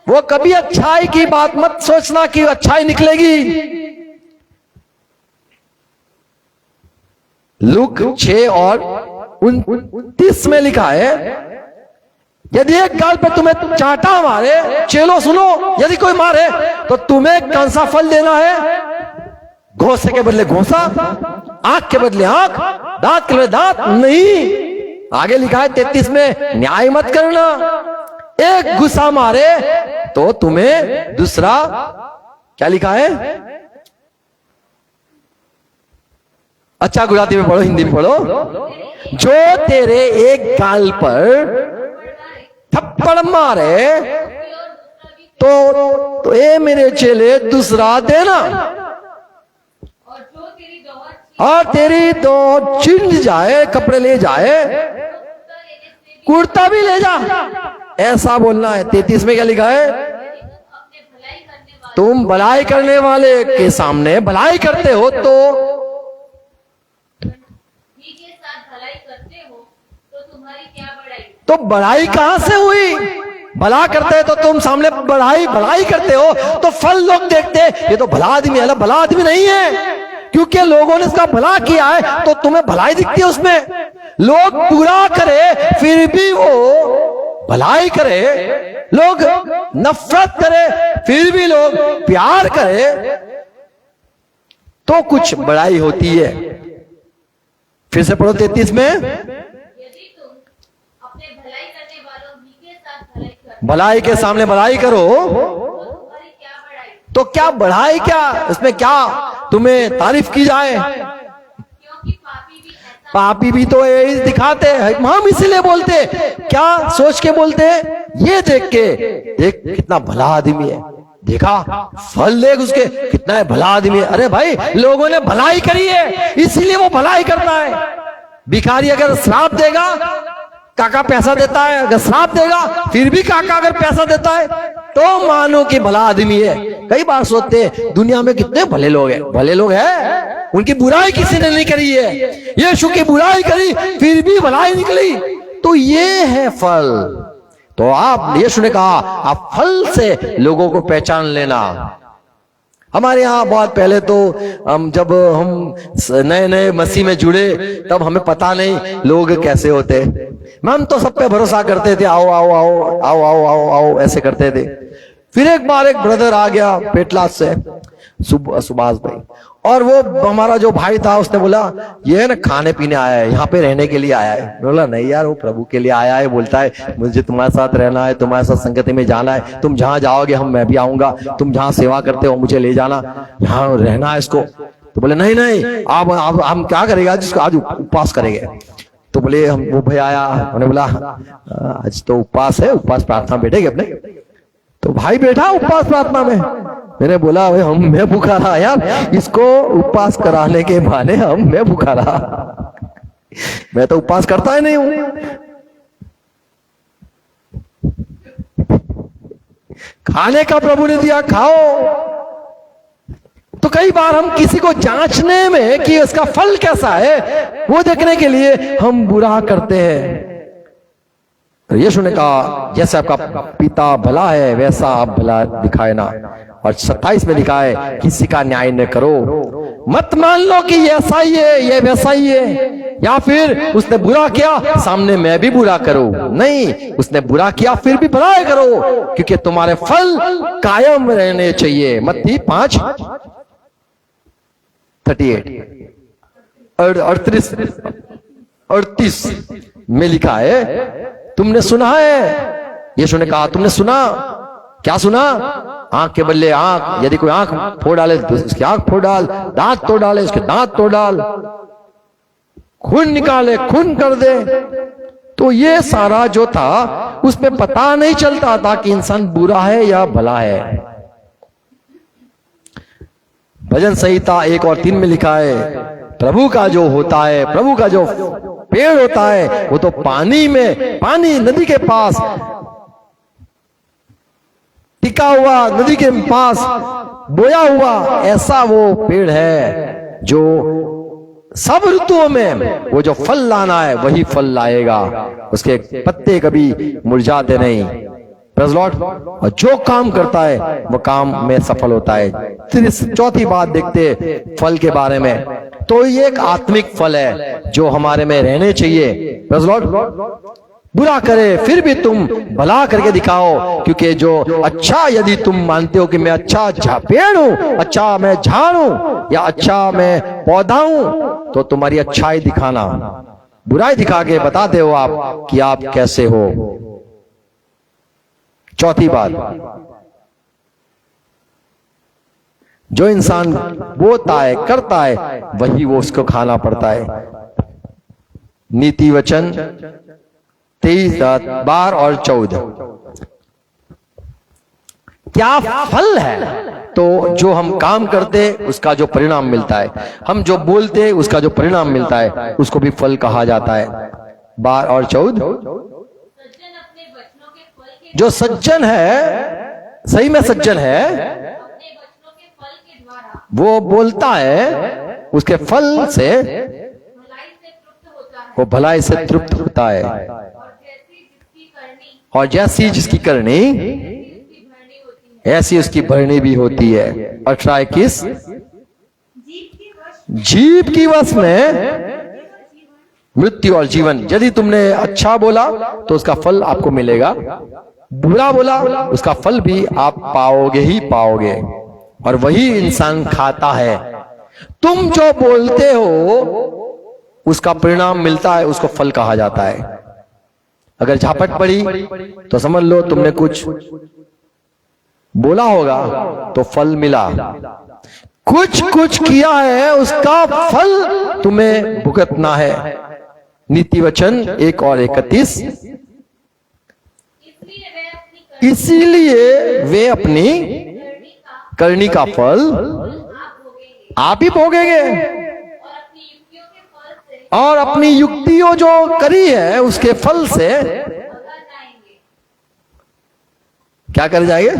A: वो कभी अच्छाई की बात मत सोचना कि अच्छाई निकलेगी। लूक 6 और 29 में लिखा है, यदि एक गाल पर तुम्हें चांटा मारे, चेलो सुनो, यदि कोई मारे तो तुम्हें कौन सा फल देना है? घोंसे के बदले घोंसा, आंख के बदले आंख, दांत के बदले दांत नहीं। आगे लिखा है 33 में, न्याय मत करना। एक गुस्सा मारे तो तुम्हें दूसरा क्या लिखा है? अच्छा गुजराती में पढ़ो, हिंदी में पढ़ो। जो तेरे एक गाल पर थप्पड़ मारे तो ए मेरे चेले दूसरा देना, और तेरी दो छिंड जाए, कपड़े ले जाए, कुर्ता भी ले जा, ऐसा बोलना है। 33 में क्या लिखा है? तुम भलाई करने वाले के सामने भलाई करते हो तो बढ़ाई कहां से हुई? भला करते हैं तो तुम सामने भलाई करते हो तो फल लोग देखते हैं, ये तो भला आदमी है। भला आदमी नहीं है, क्योंकि लोगों ने इसका भला किया है तो तुम्हें भलाई दिखती है उसमें। लोग बुरा करे फिर भी वो भलाई करे, लोग नफरत करे फिर भी लोग प्यार करे, तो कुछ बड़ाई होती है। फिर से पढ़ो 33 में। भलाई के सामने भलाई करो तो क्या बढ़ाई, क्या इसमें क्या तुम्हें तारीफ की जाए? पापी भी तो यही दिखाते हैं, हम इसीलिए बोलते, क्या सोच के बोलते हैं? ये देख के, देख कितना भला आदमी है, देखा फल देख उसके कितना भला आदमी है। अरे भाई, लोगों ने भलाई करी है इसीलिए वो भलाई करता है। भिखारी अगर श्राप देगा, काका पैसा देता है, अगर श्राप देगा फिर भी काका अगर पैसा देता है तो मानो कि भला आदमी है। कई बार सोचते हैं दुनिया में कितने भले लोग हैं, भले लोग हैं, उनकी बुराई किसी ने नहीं करी है, यीशु की बुराई करी फिर भी भलाई निकली, तो ये है फल। तो आप, यीशु ने कहा आप फल से लोगों को पहचान लेना। हमारे यहाँ बहुत पहले तो जब हम नए नए मसीह में जुड़े तब हमें पता नहीं लोग कैसे होते, हम तो सब पे भरोसा करते थे, आओ आओ आओ आओ आओ आओ आओ ऐसे करते थे। फिर एक बार एक ब्रदर आ गया पेटलास से, सुभाष भाई, और वो हमारा जो भाई था उसने बोला ये ना खाने पीने आया है, यहाँ पे रहने के लिए आया है। बोला नहीं यार, वो प्रभु के लिए आया है, बोलता है मुझे तुम्हारे साथ रहना है, तुम्हारे साथ संगति में जाना है, तुम जहां जाओगे मैं भी आऊंगा, तुम जहां सेवा करते हो मुझे ले जाना, यहाँ रहना है इसको। तो बोले नहीं नहीं, आप हम क्या करेगा जिसको आज उपवास करेंगे। तो बोले हम, वो भाई आया, उन्होंने बोला आज तो उपवास है, उपवास प्रार्थना बैठेगे अपने। तो भाई बैठा उपवास प्रार्थना में। मैंने बोला मैं भूखा रहा यार, इसको उपवास कराने के बहाने मैं भूखा रहा, मैं तो उपवास करता ही नहीं हूं। खाने का प्रभु ने दिया, खाओ। तो कई बार हम किसी को जांचने में कि इसका फल कैसा है वो देखने के लिए हम बुरा करते हैं। तो यीशु ने कहा जैसे आपका पिता भला है वैसा आप भला दिखाए ना। और 27 में लिखा है किसी का न्याय न करो, मत मान लो कि ये ऐसा ही है ये वैसा ही है, या फिर उसने बुरा किया सामने मैं भी बुरा करूं। नहीं, उसने बुरा किया फिर भी भलाई करो, क्योंकि तुम्हारे फल कायम रहने चाहिए। मत्ती 5:38 में लिखा है तुमने सुना है, यीशु ने कहा तुमने सुना, क्या सुना? आंख के बदले आंख, यदि कोई आंख फोड़ डाले तो उसकी आंख फोड़ डाल, दांत तोड़ डाले उसके दांत तोड़ डाल, खून निकाले खून कर दे। तो ये सारा जो था उसमें पता नहीं चलता था कि इंसान बुरा है या भला है। भजन संहिता 1 और 3 में लिखा है प्रभु का जो होता है, प्रभु का जो पेड़ होता है वो तो पानी में, पानी नदी के पास टिका हुआ, नदी के पास बोया हुआ ऐसा वो पेड़ है जो सब ऋतुओं में वो जो फल लाना है वही फल लाएगा, उसके पत्ते कभी मुरझाते नहीं। Praise Lord. और जो काम करता है वो काम में सफल होता है। फिर चौथी बात देखते फल के बारे में, तो ये एक आत्मिक फल है जो हमारे में रहने चाहिए। Praise Lord. बुरा करे फिर भी तुम भला करके दिखाओ, क्योंकि जो अच्छा, यदि तुम मानते हो कि मैं अच्छा पेड़ हूं, अच्छा मैं झाड़ हूं, या अच्छा मैं पौधा हूं, तो तुम्हारी अच्छाई दिखाना, बुराई दिखा के बताते हो आप कि आप कैसे हो। चौथी बात, जो इंसान बोता है, करता है, वही वो उसको खाना पड़ता है। नीति वचन 23, 12 और 14। क्या फल है? तो जो हम काम करते उसका जो परिणाम मिलता है, हम जो बोलते उसका जो परिणाम मिलता है, उसको भी फल कहा जाता है। 12 और 14।
B: सज्जन अपने वचनों के फल के
A: जो सज्जन है, सही में सज्जन है,
B: अपने वचनों के फल के द्वारा
A: वो बोलता है, उसके फल से
B: भलाई से तृप्त होता है।
A: वो भलाई से तृप्त होता है।
B: और जैसी जिसकी करनी
A: और जैसी जिसकी करनी
B: उसकी भरनी होती है।
A: ऐसी उसकी भरनी भी होती है। 18, 21।
B: जीव की वश
A: जीव की वश में मृत्यु और जीवन। यदि तुमने अच्छा बोला तो उसका फल आपको मिलेगा, बुरा बोला उसका फल भी आप पाओगे ही पाओगे, और वही इंसान खाता है। तुम जो बोलते हो उसका परिणाम मिलता है, उसको फल कहा जाता है। अगर झापट पड़ी तो समझ लो तुमने कुछ बोला होगा तो फल मिला, कुछ किया है उसका फल तुम्हें भुगतना है। नीति वचन 1 और 31। इसीलिए वे अपनी करनी का फल आप ही भोगेंगे, और अपनी युक्तियों जो करी है उसके फल से क्या कर जाएंगे?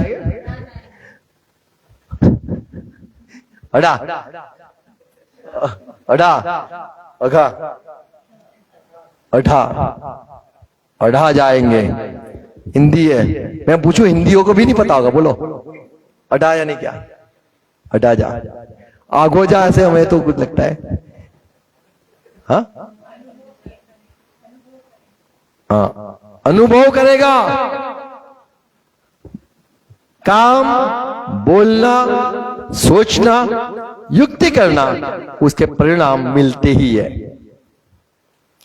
A: अड़ा अड़ा अघा अढ़ा अढ़ा जाएंगे। हिंदी है, मैं पूछूं हिंदियों को भी नहीं पता होगा, बोलो अढ़ा यानी क्या? अढ़ा जा, आगो जा, ऐसे हमें तो कुछ लगता है। हाँ हाँ, अनुभव करेगा। काम, बोलना, सोचना, युक्ति करना, उसके परिणाम मिलते ही है।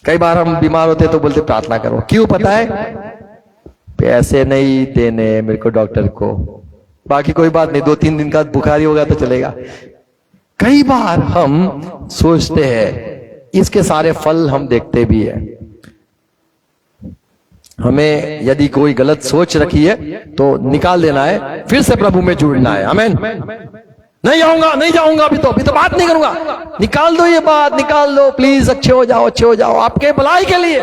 A: कई बार हम बीमार होते तो बोलते प्रार्थना करो, क्यों पता है? पैसे नहीं देने मेरे को डॉक्टर को, बाकी कोई बात नहीं, 2-3 दिन का बुखारी होगा तो चलेगा। कई बार हम सोचते हैं, इसके सारे फल हम देखते भी है। हमें यदि कोई गलत सोच रखी है तो निकाल देना है, फिर से प्रभु में जुड़ना है। आमीन। नहीं जाऊंगा, नहीं जाऊंगा, अभी तो बात नहीं करूंगा। निकाल दो ये बात, निकाल दो प्लीज, अच्छे हो जाओ, अच्छे हो जाओ, आपके भलाई के लिए।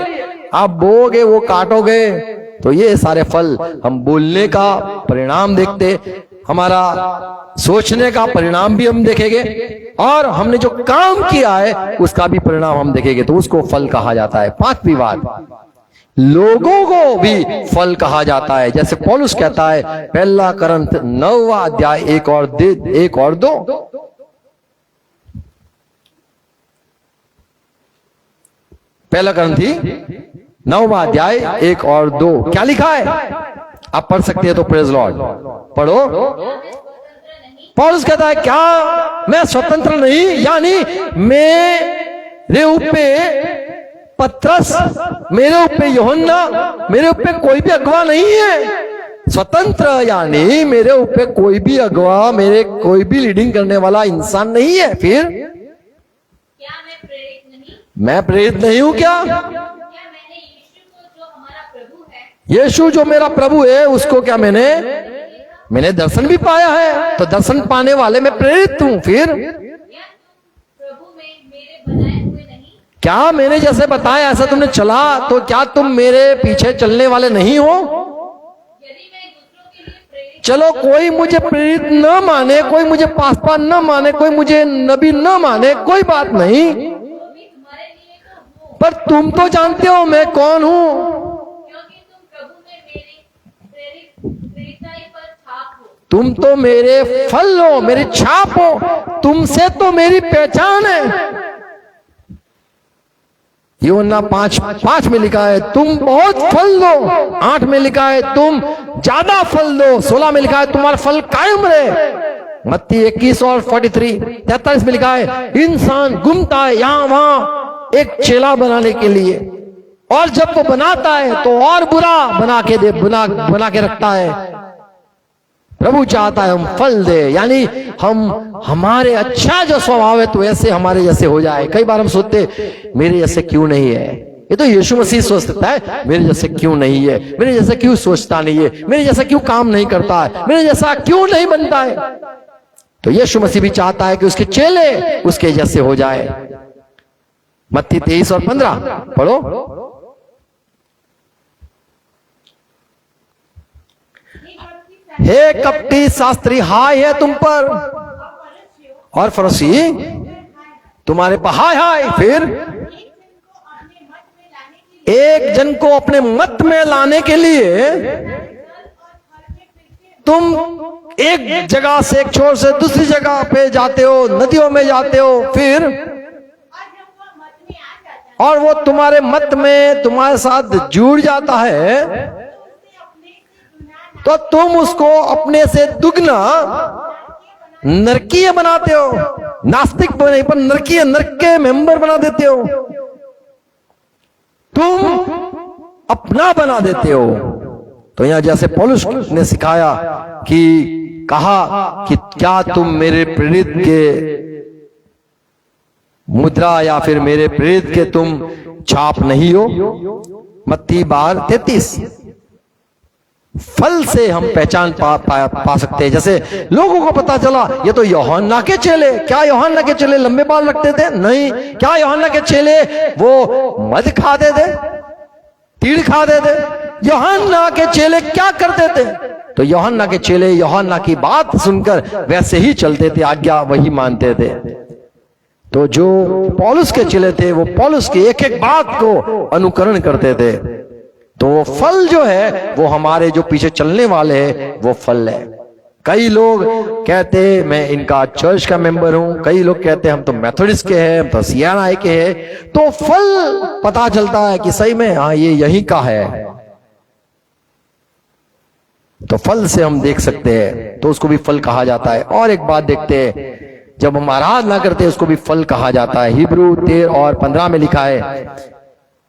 A: आप बोगे वो काटोगे, तो ये सारे फल हम बोलने का परिणाम देखते, हमारा सोचने का परिणाम भी हम देखेंगे, और हमने जो काम किया है उसका भी परिणाम हम देखेंगे, तो उसको फल कहा जाता है। 5वीं बात, लोगों को भी फल कहा जाता है। जैसे पौलुस कहता है, 1 करंथ 9वां अध्याय 1 और 2। पहला करंथी 9वां अध्याय 1 और 2 क्या लिखा है? आप पढ़ सकते हैं तो प्रेज लॉर्ड, पढ़ो। पौलुस कहता है, क्या मैं स्वतंत्र नहीं, यानी मेरे ऊपर पत्रस, मेरे ऊपर यूहन्ना, मेरे ऊपर कोई भी अगवा नहीं है। स्वतंत्र यानी मेरे ऊपर कोई भी अगवा, मेरे कोई भी लीडिंग करने वाला इंसान नहीं है। फिर
B: क्या मैं प्रेरित नहीं?
A: मैं प्रेरित नहीं हूं क्या?
B: क्या मैंने यीशु को जो हमारा प्रभु है,
A: यीशु जो मेरा प्रभु है उसको क्या मैंने दर्शन भी पाया है, तो दर्शन पाने वाले मैं प्रेरित हूं। फिर
B: क्या तुम प्रभु में मेरे बनाए हुए नहीं?
A: क्या मैंने जैसे बताया ऐसा तुमने चला, तो क्या तुम मेरे पीछे चलने वाले नहीं हो?
B: यदि मैं दूसरों के लिए प्रेरित,
A: चलो कोई मुझे प्रेरित न माने, कोई मुझे पासवान न माने, कोई मुझे नबी न माने, कोई बात नहीं,
B: तो भी तुम्हारे लिए तो हूँ,
A: पर तुम तो जानते हो मैं कौन हूं।
B: क्योंकि तुम प्रभु में मेरी प्रेरिताई पर छाप हो।
A: तुम तो मेरे फल हो, मेरी छाप हो, तुमसे तो मेरी पहचान है। यूहन्ना 5:5 में लिखा है, तुम बहुत फल दो। 8 में लिखा है, तुम ज्यादा फल दो। 16 में लिखा है, तुम्हारा फल कायम रहे। मत्ती 21 और 43 में लिखा है, इंसान घूमता है यहां वहां एक चेला बनाने के लिए, और जब वो बनाता है तो और बुरा बना के रखता है। प्रभु चाहता है हम फल दे, यानी हम हमारे अच्छा जो स्वभाव है तो ऐसे हमारे जैसे हो जाए। कई बार हम सोचते मेरे जैसे क्यों नहीं है, ये तो यीशु मसीह सोचता है मेरे जैसे क्यों नहीं है, मेरे जैसा क्यों सोचता नहीं है, मेरे जैसा क्यों काम नहीं करता है, मेरे जैसा क्यों नहीं बनता है। तो यीशु मसीह भी चाहता है कि उसके चेले उसके जैसे हो जाए। मत्ती 23 और 15 पढ़ो। हे कपटी शास्त्री, हाय है तुम पर, और फरीसी तुम्हारे पर हाय हाय। फिर एक जन को अपने मत में लाने के लिए तुम एक जगह से एक छोर से दूसरी जगह पे जाते हो, नदियों में जाते हो, फिर और वो तुम्हारे मत में तुम्हारे साथ जुड़ जाता है तो तुम उसको अपने से दुगना नरकीय बनाते हो। नास्तिक नहीं पर नरकीय, नरक के मेंबर बना देते हो, तुम अपना बना देते हो। तो यहां जैसे पौलुस ने सिखाया कि कहा कि क्या तुम मेरे प्रेरित के मुद्रा या फिर मेरे प्रेरित के तुम छाप नहीं हो। मत्ती 12:33। फल से हम पहचान पा सकते हैं। जैसे लोगों को पता चला ये तो यूहन्ना के चेले। क्या यूहन्ना के चेले लंबे बाल रखते थे? नहीं। क्या यूहन्ना के चेले वो मद खाते थे, तीड़ खाते थे? यूहन्ना के चेले क्या करते थे? तो यूहन्ना के चेले यूहन्ना की बात सुनकर वैसे ही चलते थे, आज्ञा वही मानते थे। तो जो पौलुस के चेले थे वो पौलुस की एक एक बात को अनुकरण करते थे। तो वो फल जो है वो हमारे जो पीछे चलने वाले हैं वो फल है। कई लोग कहते मैं इनका चर्च का मेंबर हूं, कई लोग कहते हम तो मेथोडिस्ट के हैं, हम तो सीएनआई के हैं। तो फल पता चलता है कि सही में हाँ ये यही का है। तो फल से हम देख सकते हैं, तो उसको भी फल कहा जाता है। और एक बात देखते हैं, जब हम आराधना करते हैं उसको भी फल कहा जाता है। हिब्रू 13 और 15 में लिखा है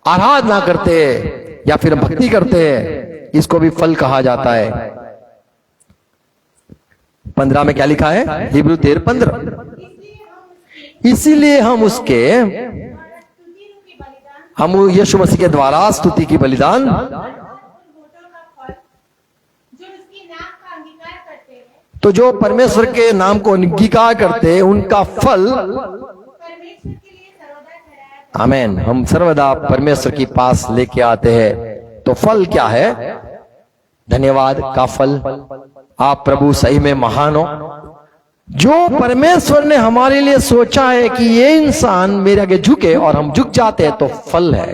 A: आराधना करते हैं या फिर भक्ति करते हैं, इसको भी फल कहा जाता है। 15 में क्या लिखा है? हिब्रू 13:15। इसीलिए हम उसके हम यीशु मसीह के द्वारा स्तुति की बलिदान तो जो परमेश्वर के नाम को अंगीकार करते हैं उनका फल आमीन हम सर्वदा परमेश्वर के पास लेके आते हैं। तो फल क्या है? धन्यवाद का फल। आप प्रभु सही में महान हो। जो परमेश्वर ने हमारे लिए सोचा है कि ये इंसान मेरे आगे झुके और हम झुक जाते हैं तो फल है।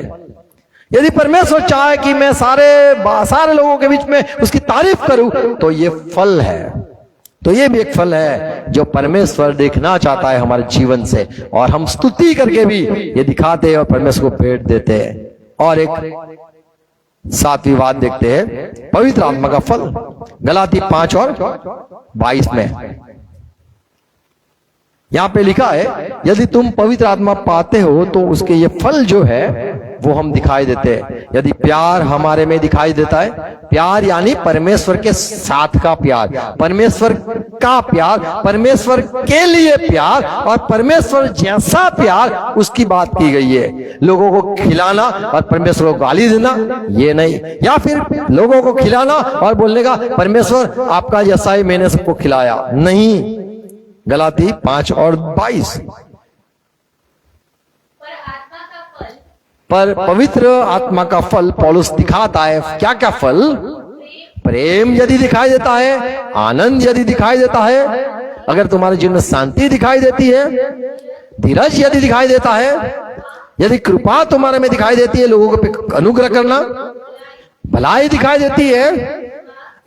A: यदि परमेश्वर चाहे कि मैं सारे लोगों के बीच में उसकी तारीफ करूं तो ये फल है। तो ये भी एक फल है जो परमेश्वर देखना चाहता है हमारे जीवन से, और हम स्तुति करके भी ये दिखाते हैं और परमेश्वर को भेंट देते हैं। और एक 7वीं बात देखते हैं, पवित्र आत्मा का फल। गलाती 5 और 22 में यहां पे लिखा है यदि तुम पवित्र आत्मा पाते हो तो उसके ये फल जो है वो हम दिखाई देते हैं। यदि प्यार हमारे में दिखाई देता है, प्यार यानी परमेश्वर के साथ का प्यार, परमेश्वर का प्यार, परमेश्वर के लिए प्यार और परमेश्वर जैसा प्यार, उसकी बात की गई है। लोगों को खिलाना और परमेश्वर को गाली देना ये नहीं, या फिर लोगों को खिलाना और बोलने का परमेश्वर आपका जैसा ही मैंने सबको खिलाया, नहीं। गलाती 5 और 22। पर पवित्र आत्मा का फल पौलुस दिखाता है। क्या क्या फल? प्रेम यदि दिखाई देता है, आनंद यदि दिखाई देता है, अगर तुम्हारे जीवन में शांति दिखाई देती है, धीरज यदि दिखाई देता है, यदि कृपा तुम्हारे में दिखाई देती है, लोगों पे अनुग्रह करना, भलाई दिखाई देती है,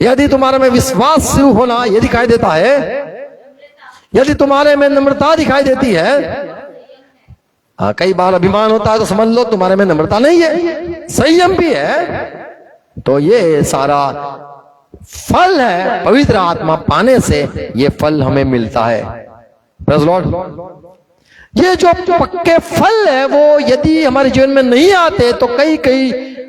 A: यदि तुम्हारे में विश्वास शुरू होना ये दिखाई देता है, यदि तुम्हारे में नम्रता दिखाई देती है। कई बार अभिमान होता है तो समझ लो तुम्हारे में नम्रता नहीं है, संयम भी है। तो ये सारा फल है, पवित्र आत्मा पाने से ये फल हमें मिलता है। Praise Lord. ये जो पक्के फल है वो यदि हमारे जीवन में नहीं आते तो कई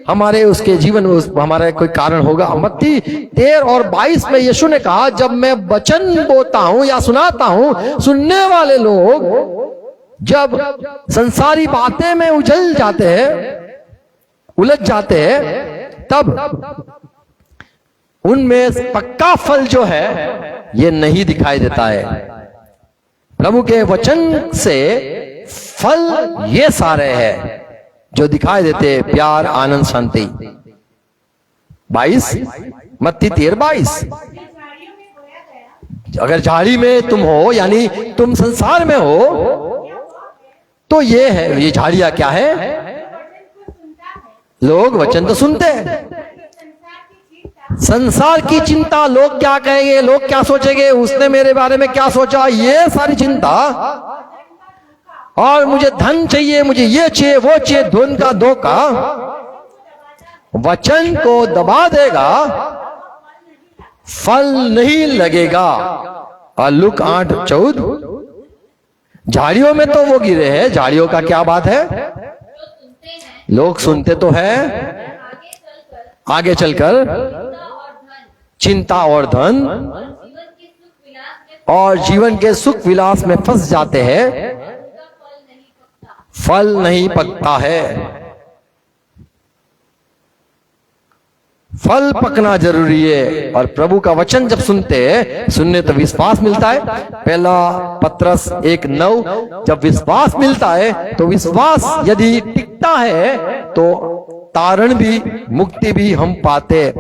A: हमारे उसके जीवन में हमारा कोई कारण होगा। मत्ती 13 और 22 में यीशु ने कहा, जब मैं वचन बोलता हूं या सुनाता हूं, सुनने वाले लोग जब संसारी बातें में उलझ जाते हैं, तब उनमें पक्का फल जो है ये नहीं दिखाई देता है। प्रभु के वचन से फल ये सारे हैं जो दिखाई देते, प्यार, आनंद, शांति। 22 मत्ती 13:22। अगर झाड़ी में तुम हो, यानी तुम संसार में हो, तो ये है, ये झाड़ियां क्या है? लोग वचन तो सुनते हैं, संसार की चिंता, लोग क्या कहेंगे, लोग क्या सोचेंगे, उसने मेरे बारे में क्या सोचा, ये सारी चिंता, और मुझे धन चाहिए, मुझे ये चाहिए, वो चाहिए, धन का धोखा वचन को दबा देगा, फल नहीं लगेगा। और लूक 8:14, झाड़ियों में तो वो गिरे हैं, झाड़ियों का क्या बात है? लोग सुनते तो है, आगे चलकर चिंता और धन और जीवन के सुख विलास में फंस जाते हैं, फल नहीं पकता है। फल पकना जरूरी है। और प्रभु का वचन जब सुनते हैं, सुनने तो विश्वास मिलता है। पहला पत्रस 1:9, जब विश्वास मिलता है तो विश्वास यदि टिकता है तो तारण भी, मुक्ति भी हम पाते।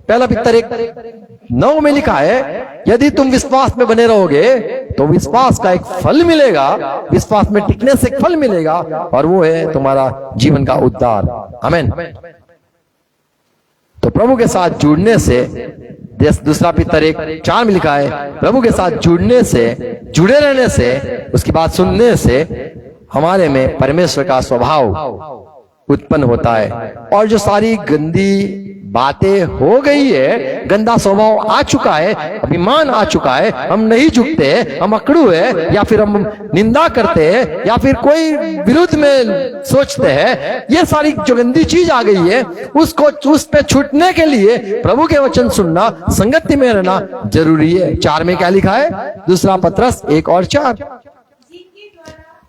A: पहला पितर 1:9 में लिखा है, यदि तुम विश्वास में बने रहोगे तो विश्वास का एक फल मिलेगा, विश्वास में टिकने से एक फल मिलेगा, और वो है तुम्हारा जीवन का उद्धार। आमीन। तो प्रभु के साथ जुड़ने से, दूसरा पितर 1:4 में लिखा है, प्रभु के साथ जुड़ने से, जुड़े रहने से, उसकी बात सुनने से हमारे में परमेश्वर का स्वभाव उत्पन्न होता है। और जो सारी गंदी बातें हो गई है, गंदा स्वभाव आ चुका है, अभिमान आ चुका है, हम नहीं झुकते, हम अकड़ू है, या फिर हम निंदा करते हैं, या फिर कोई विरुद्ध में सोचते हैं, ये सारी जो गंदी चीज आ गई है, उस पे छूटने के लिए प्रभु के वचन सुनना, संगति में रहना जरूरी है। 4 में क्या लिखा है? दूसरा पत्रस 1 और 4,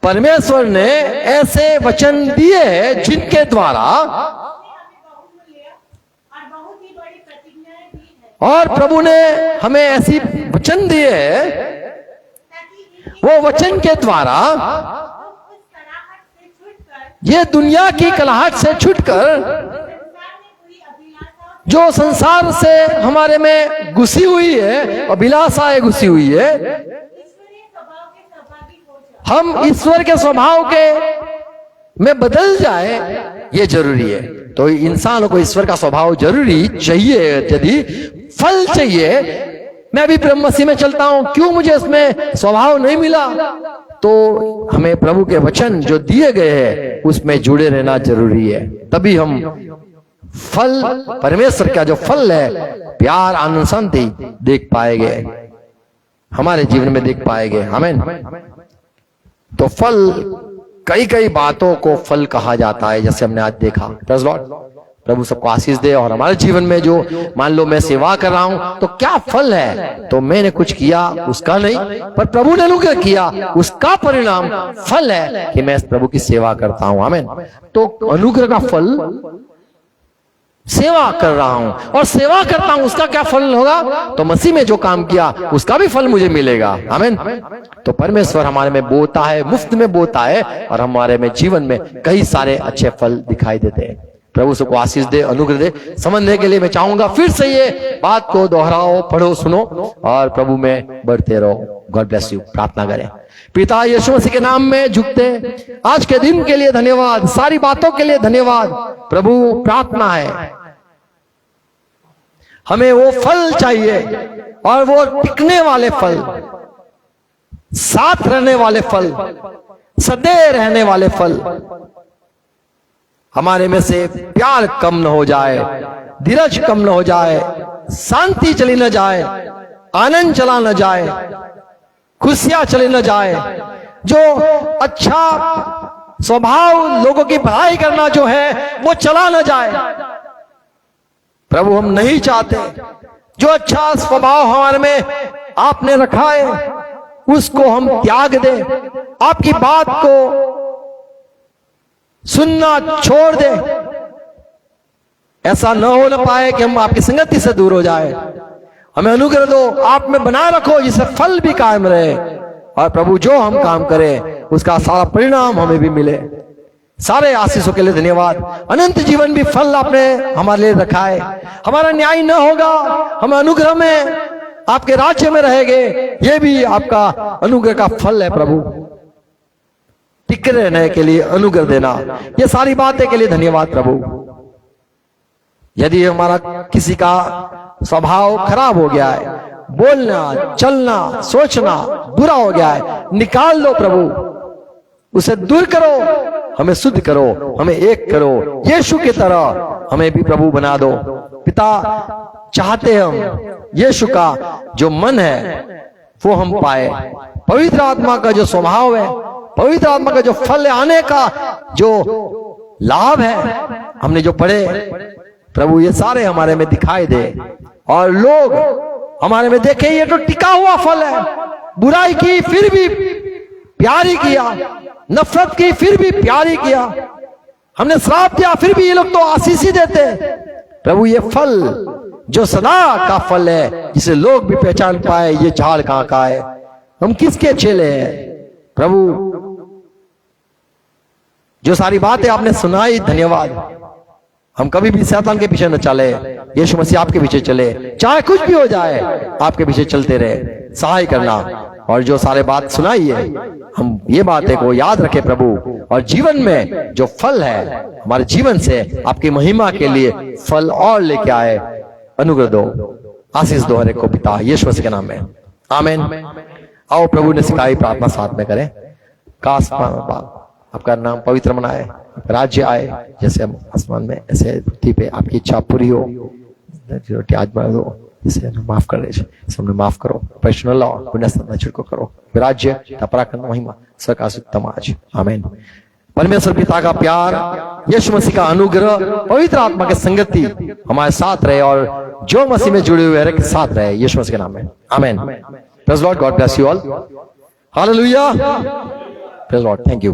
A: परमेश्वर ने ऐसे वचन दिए हैं जिनके द्वारा, और प्रभु ने हमें ऐसी वचन दिए हैं, वो वचन के द्वारा ये दुनिया की कलहाट से छूटकर, जो संसार से हमारे में घुसी हुई है, अभिलाषाएं घुसी हुई है, हम ईश्वर के स्वभाव के में बदल जाए, ये जरूरी है। तो इंसान को ईश्वर का स्वभाव जरूरी चाहिए। यदि फल चाहिए, मैं भी ब्रह्म मसीह में चलता हूं, क्यों मुझे इसमें स्वभाव नहीं मिला? तो हमें प्रभु के वचन जो दिए गए हैं उसमें जुड़े रहना जरूरी है, तभी हम फल, परमेश्वर का जो फल है, प्यार, आनंद, शांति देख पाएंगे, हमारे जीवन में देख पाएंगे। आमीन। तो फल, कई बातों को फल कहा जाता है, जैसे हमने आज देखा। Praise Lord. प्रभु सबको आशीष दे। और हमारे जीवन में जो, मान लो मैं सेवा कर रहा हूं, तो क्या फल है? तो मैंने कुछ किया उसका नहीं, पर प्रभु ने अनुग्रह किया, उसका परिणाम फल है कि मैं प्रभु की सेवा करता हूं। आमीन। तो अनुग्रह का फल सेवा कर रहा हूं, और सेवा करता हूं, उसका क्या फल होगा? तो मसीह में जो काम किया उसका भी फल मुझे मिलेगा। आमीन। तो परमेश्वर हमारे में बोता है, मुफ्त में बोता है, और हमारे में जीवन में कई सारे अच्छे फल दिखाई देते हैं। प्रभु सबको आशीष दे, अनुग्रह दे। समझने के लिए मैं चाहूंगा फिर से ये बात को दोहराओ, पढ़ो, सुनो, और प्रभु में बढ़ते रहो। God bless you. प्रार्थना करें। पिता यीशु मसीह के नाम में झुकते, आज के दिन के लिए धन्यवाद, सारी बातों के लिए धन्यवाद। प्रभु, प्रार्थना है हमें वो फल चाहिए, और वो टिकने वाले फल, साथ रहने वाले फल, सदैव रहने वाले फल। हमारे में से प्यार कम न हो जाए, धीरज कम न हो जाए, शांति चली न जाए, आनंद चला न जाए, खुशियां चली न जाए। जो अच्छा स्वभाव लोगों की भलाई करना जो है वो चला न जाए। प्रभु हम नहीं चाहते जो अच्छा स्वभाव हमारे में आपने रखा है उसको हम त्याग दें, आपकी बात को सुनना छोड़ दें। ऐसा न हो न पाए कि हम आपकी संगति से दूर हो जाए। हमें अनुग्रह दो, आप में बनाए रखो जिससे फल भी कायम रहे, और प्रभु जो हम काम करें उसका सारा परिणाम हमें भी मिले। सारे आशीषों के लिए धन्यवाद। अनंत जीवन भी फल आपने हमारे लिए रखा है। हमारा न्याय न होगा, हम अनुग्रह में आपके राज्य में रहेंगे, ये भी आपका अनुग्रह का फल है। प्रभु टिके रहने के लिए अनुग्रह देना, ये सारी बातें के लिए धन्यवाद प्रभु। यदि हमारा किसी का स्वभाव खराब हो गया है, बोलना चलना सोचना बुरा हो गया है, निकाल दो प्रभु, उसे दूर करो, हमें शुद्ध करो, हमें एक करो, यीशु की तरह हमें भी प्रभु बना दो। पिता चाहते हम यीशु का जो मन है वो हम पाए, पवित्र आत्मा का जो स्वभाव है, पवित्र आत्मा का जो फल आने का जो लाभ है, हमने जो पढ़े प्रभु ये सारे हमारे में दिखाई दे, और लोग हमारे में देखे ये तो टिका हुआ फल है। बुराई की फिर भी प्यारी किया, नफरत की फिर भी प्यारी किया, हमने श्राप दिया फिर भी ये लोग तो आशीष ही देते। प्रभु ये फल जो सदा का फल है, जिसे लोग भी पहचान पाए ये झाड़ कहां का है, हम किसके चेले हैं। प्रभु जो सारी बातें आपने सुनाई धन्यवाद। हम कभी भी शैतान के पीछे न चले, यीशु मसीह आपके पीछे चले, चाहे कुछ भी हो जाए आपके पीछे चलते रहे, सहाय करना। और जो सारे बात सुनाई है हम ये बातें को याद रखें प्रभु, और जीवन में जो फल है हमारे जीवन से आपकी महिमा के लिए फल और लेके आए। अनुग्रह दो, आशीष दो हर एक को पिता यीशु मसीह के नाम में, आमीन। आओ प्रभु ने सिखाई प्रार्थना साथ में करें। काश आपका नाम पवित्र मनाए, राज्य आए, जैसे हम आसमान में ऐसे पृथ्वी पे आपकी इच्छा पूरी हो। रोटी आज बना दो, इसे माफ कर दे, हमने माफ करो, प्रश्न लाओ, पुण्य छिड़को करो, राज्य पराक्रम महिमा सर्वकाम आज, आमीन। परमेश्वर पिता का प्यार, यीशु मसीह का अनुग्रह, पवित्र आत्मा की संगति हमारे साथ रहे, और जो मसीह में जुड़े हुए के साथ रहे, यीशु मसीह के नाम में, आमीन। Praise Lord, God bless you all, hallelujah, praise Lord, thank you.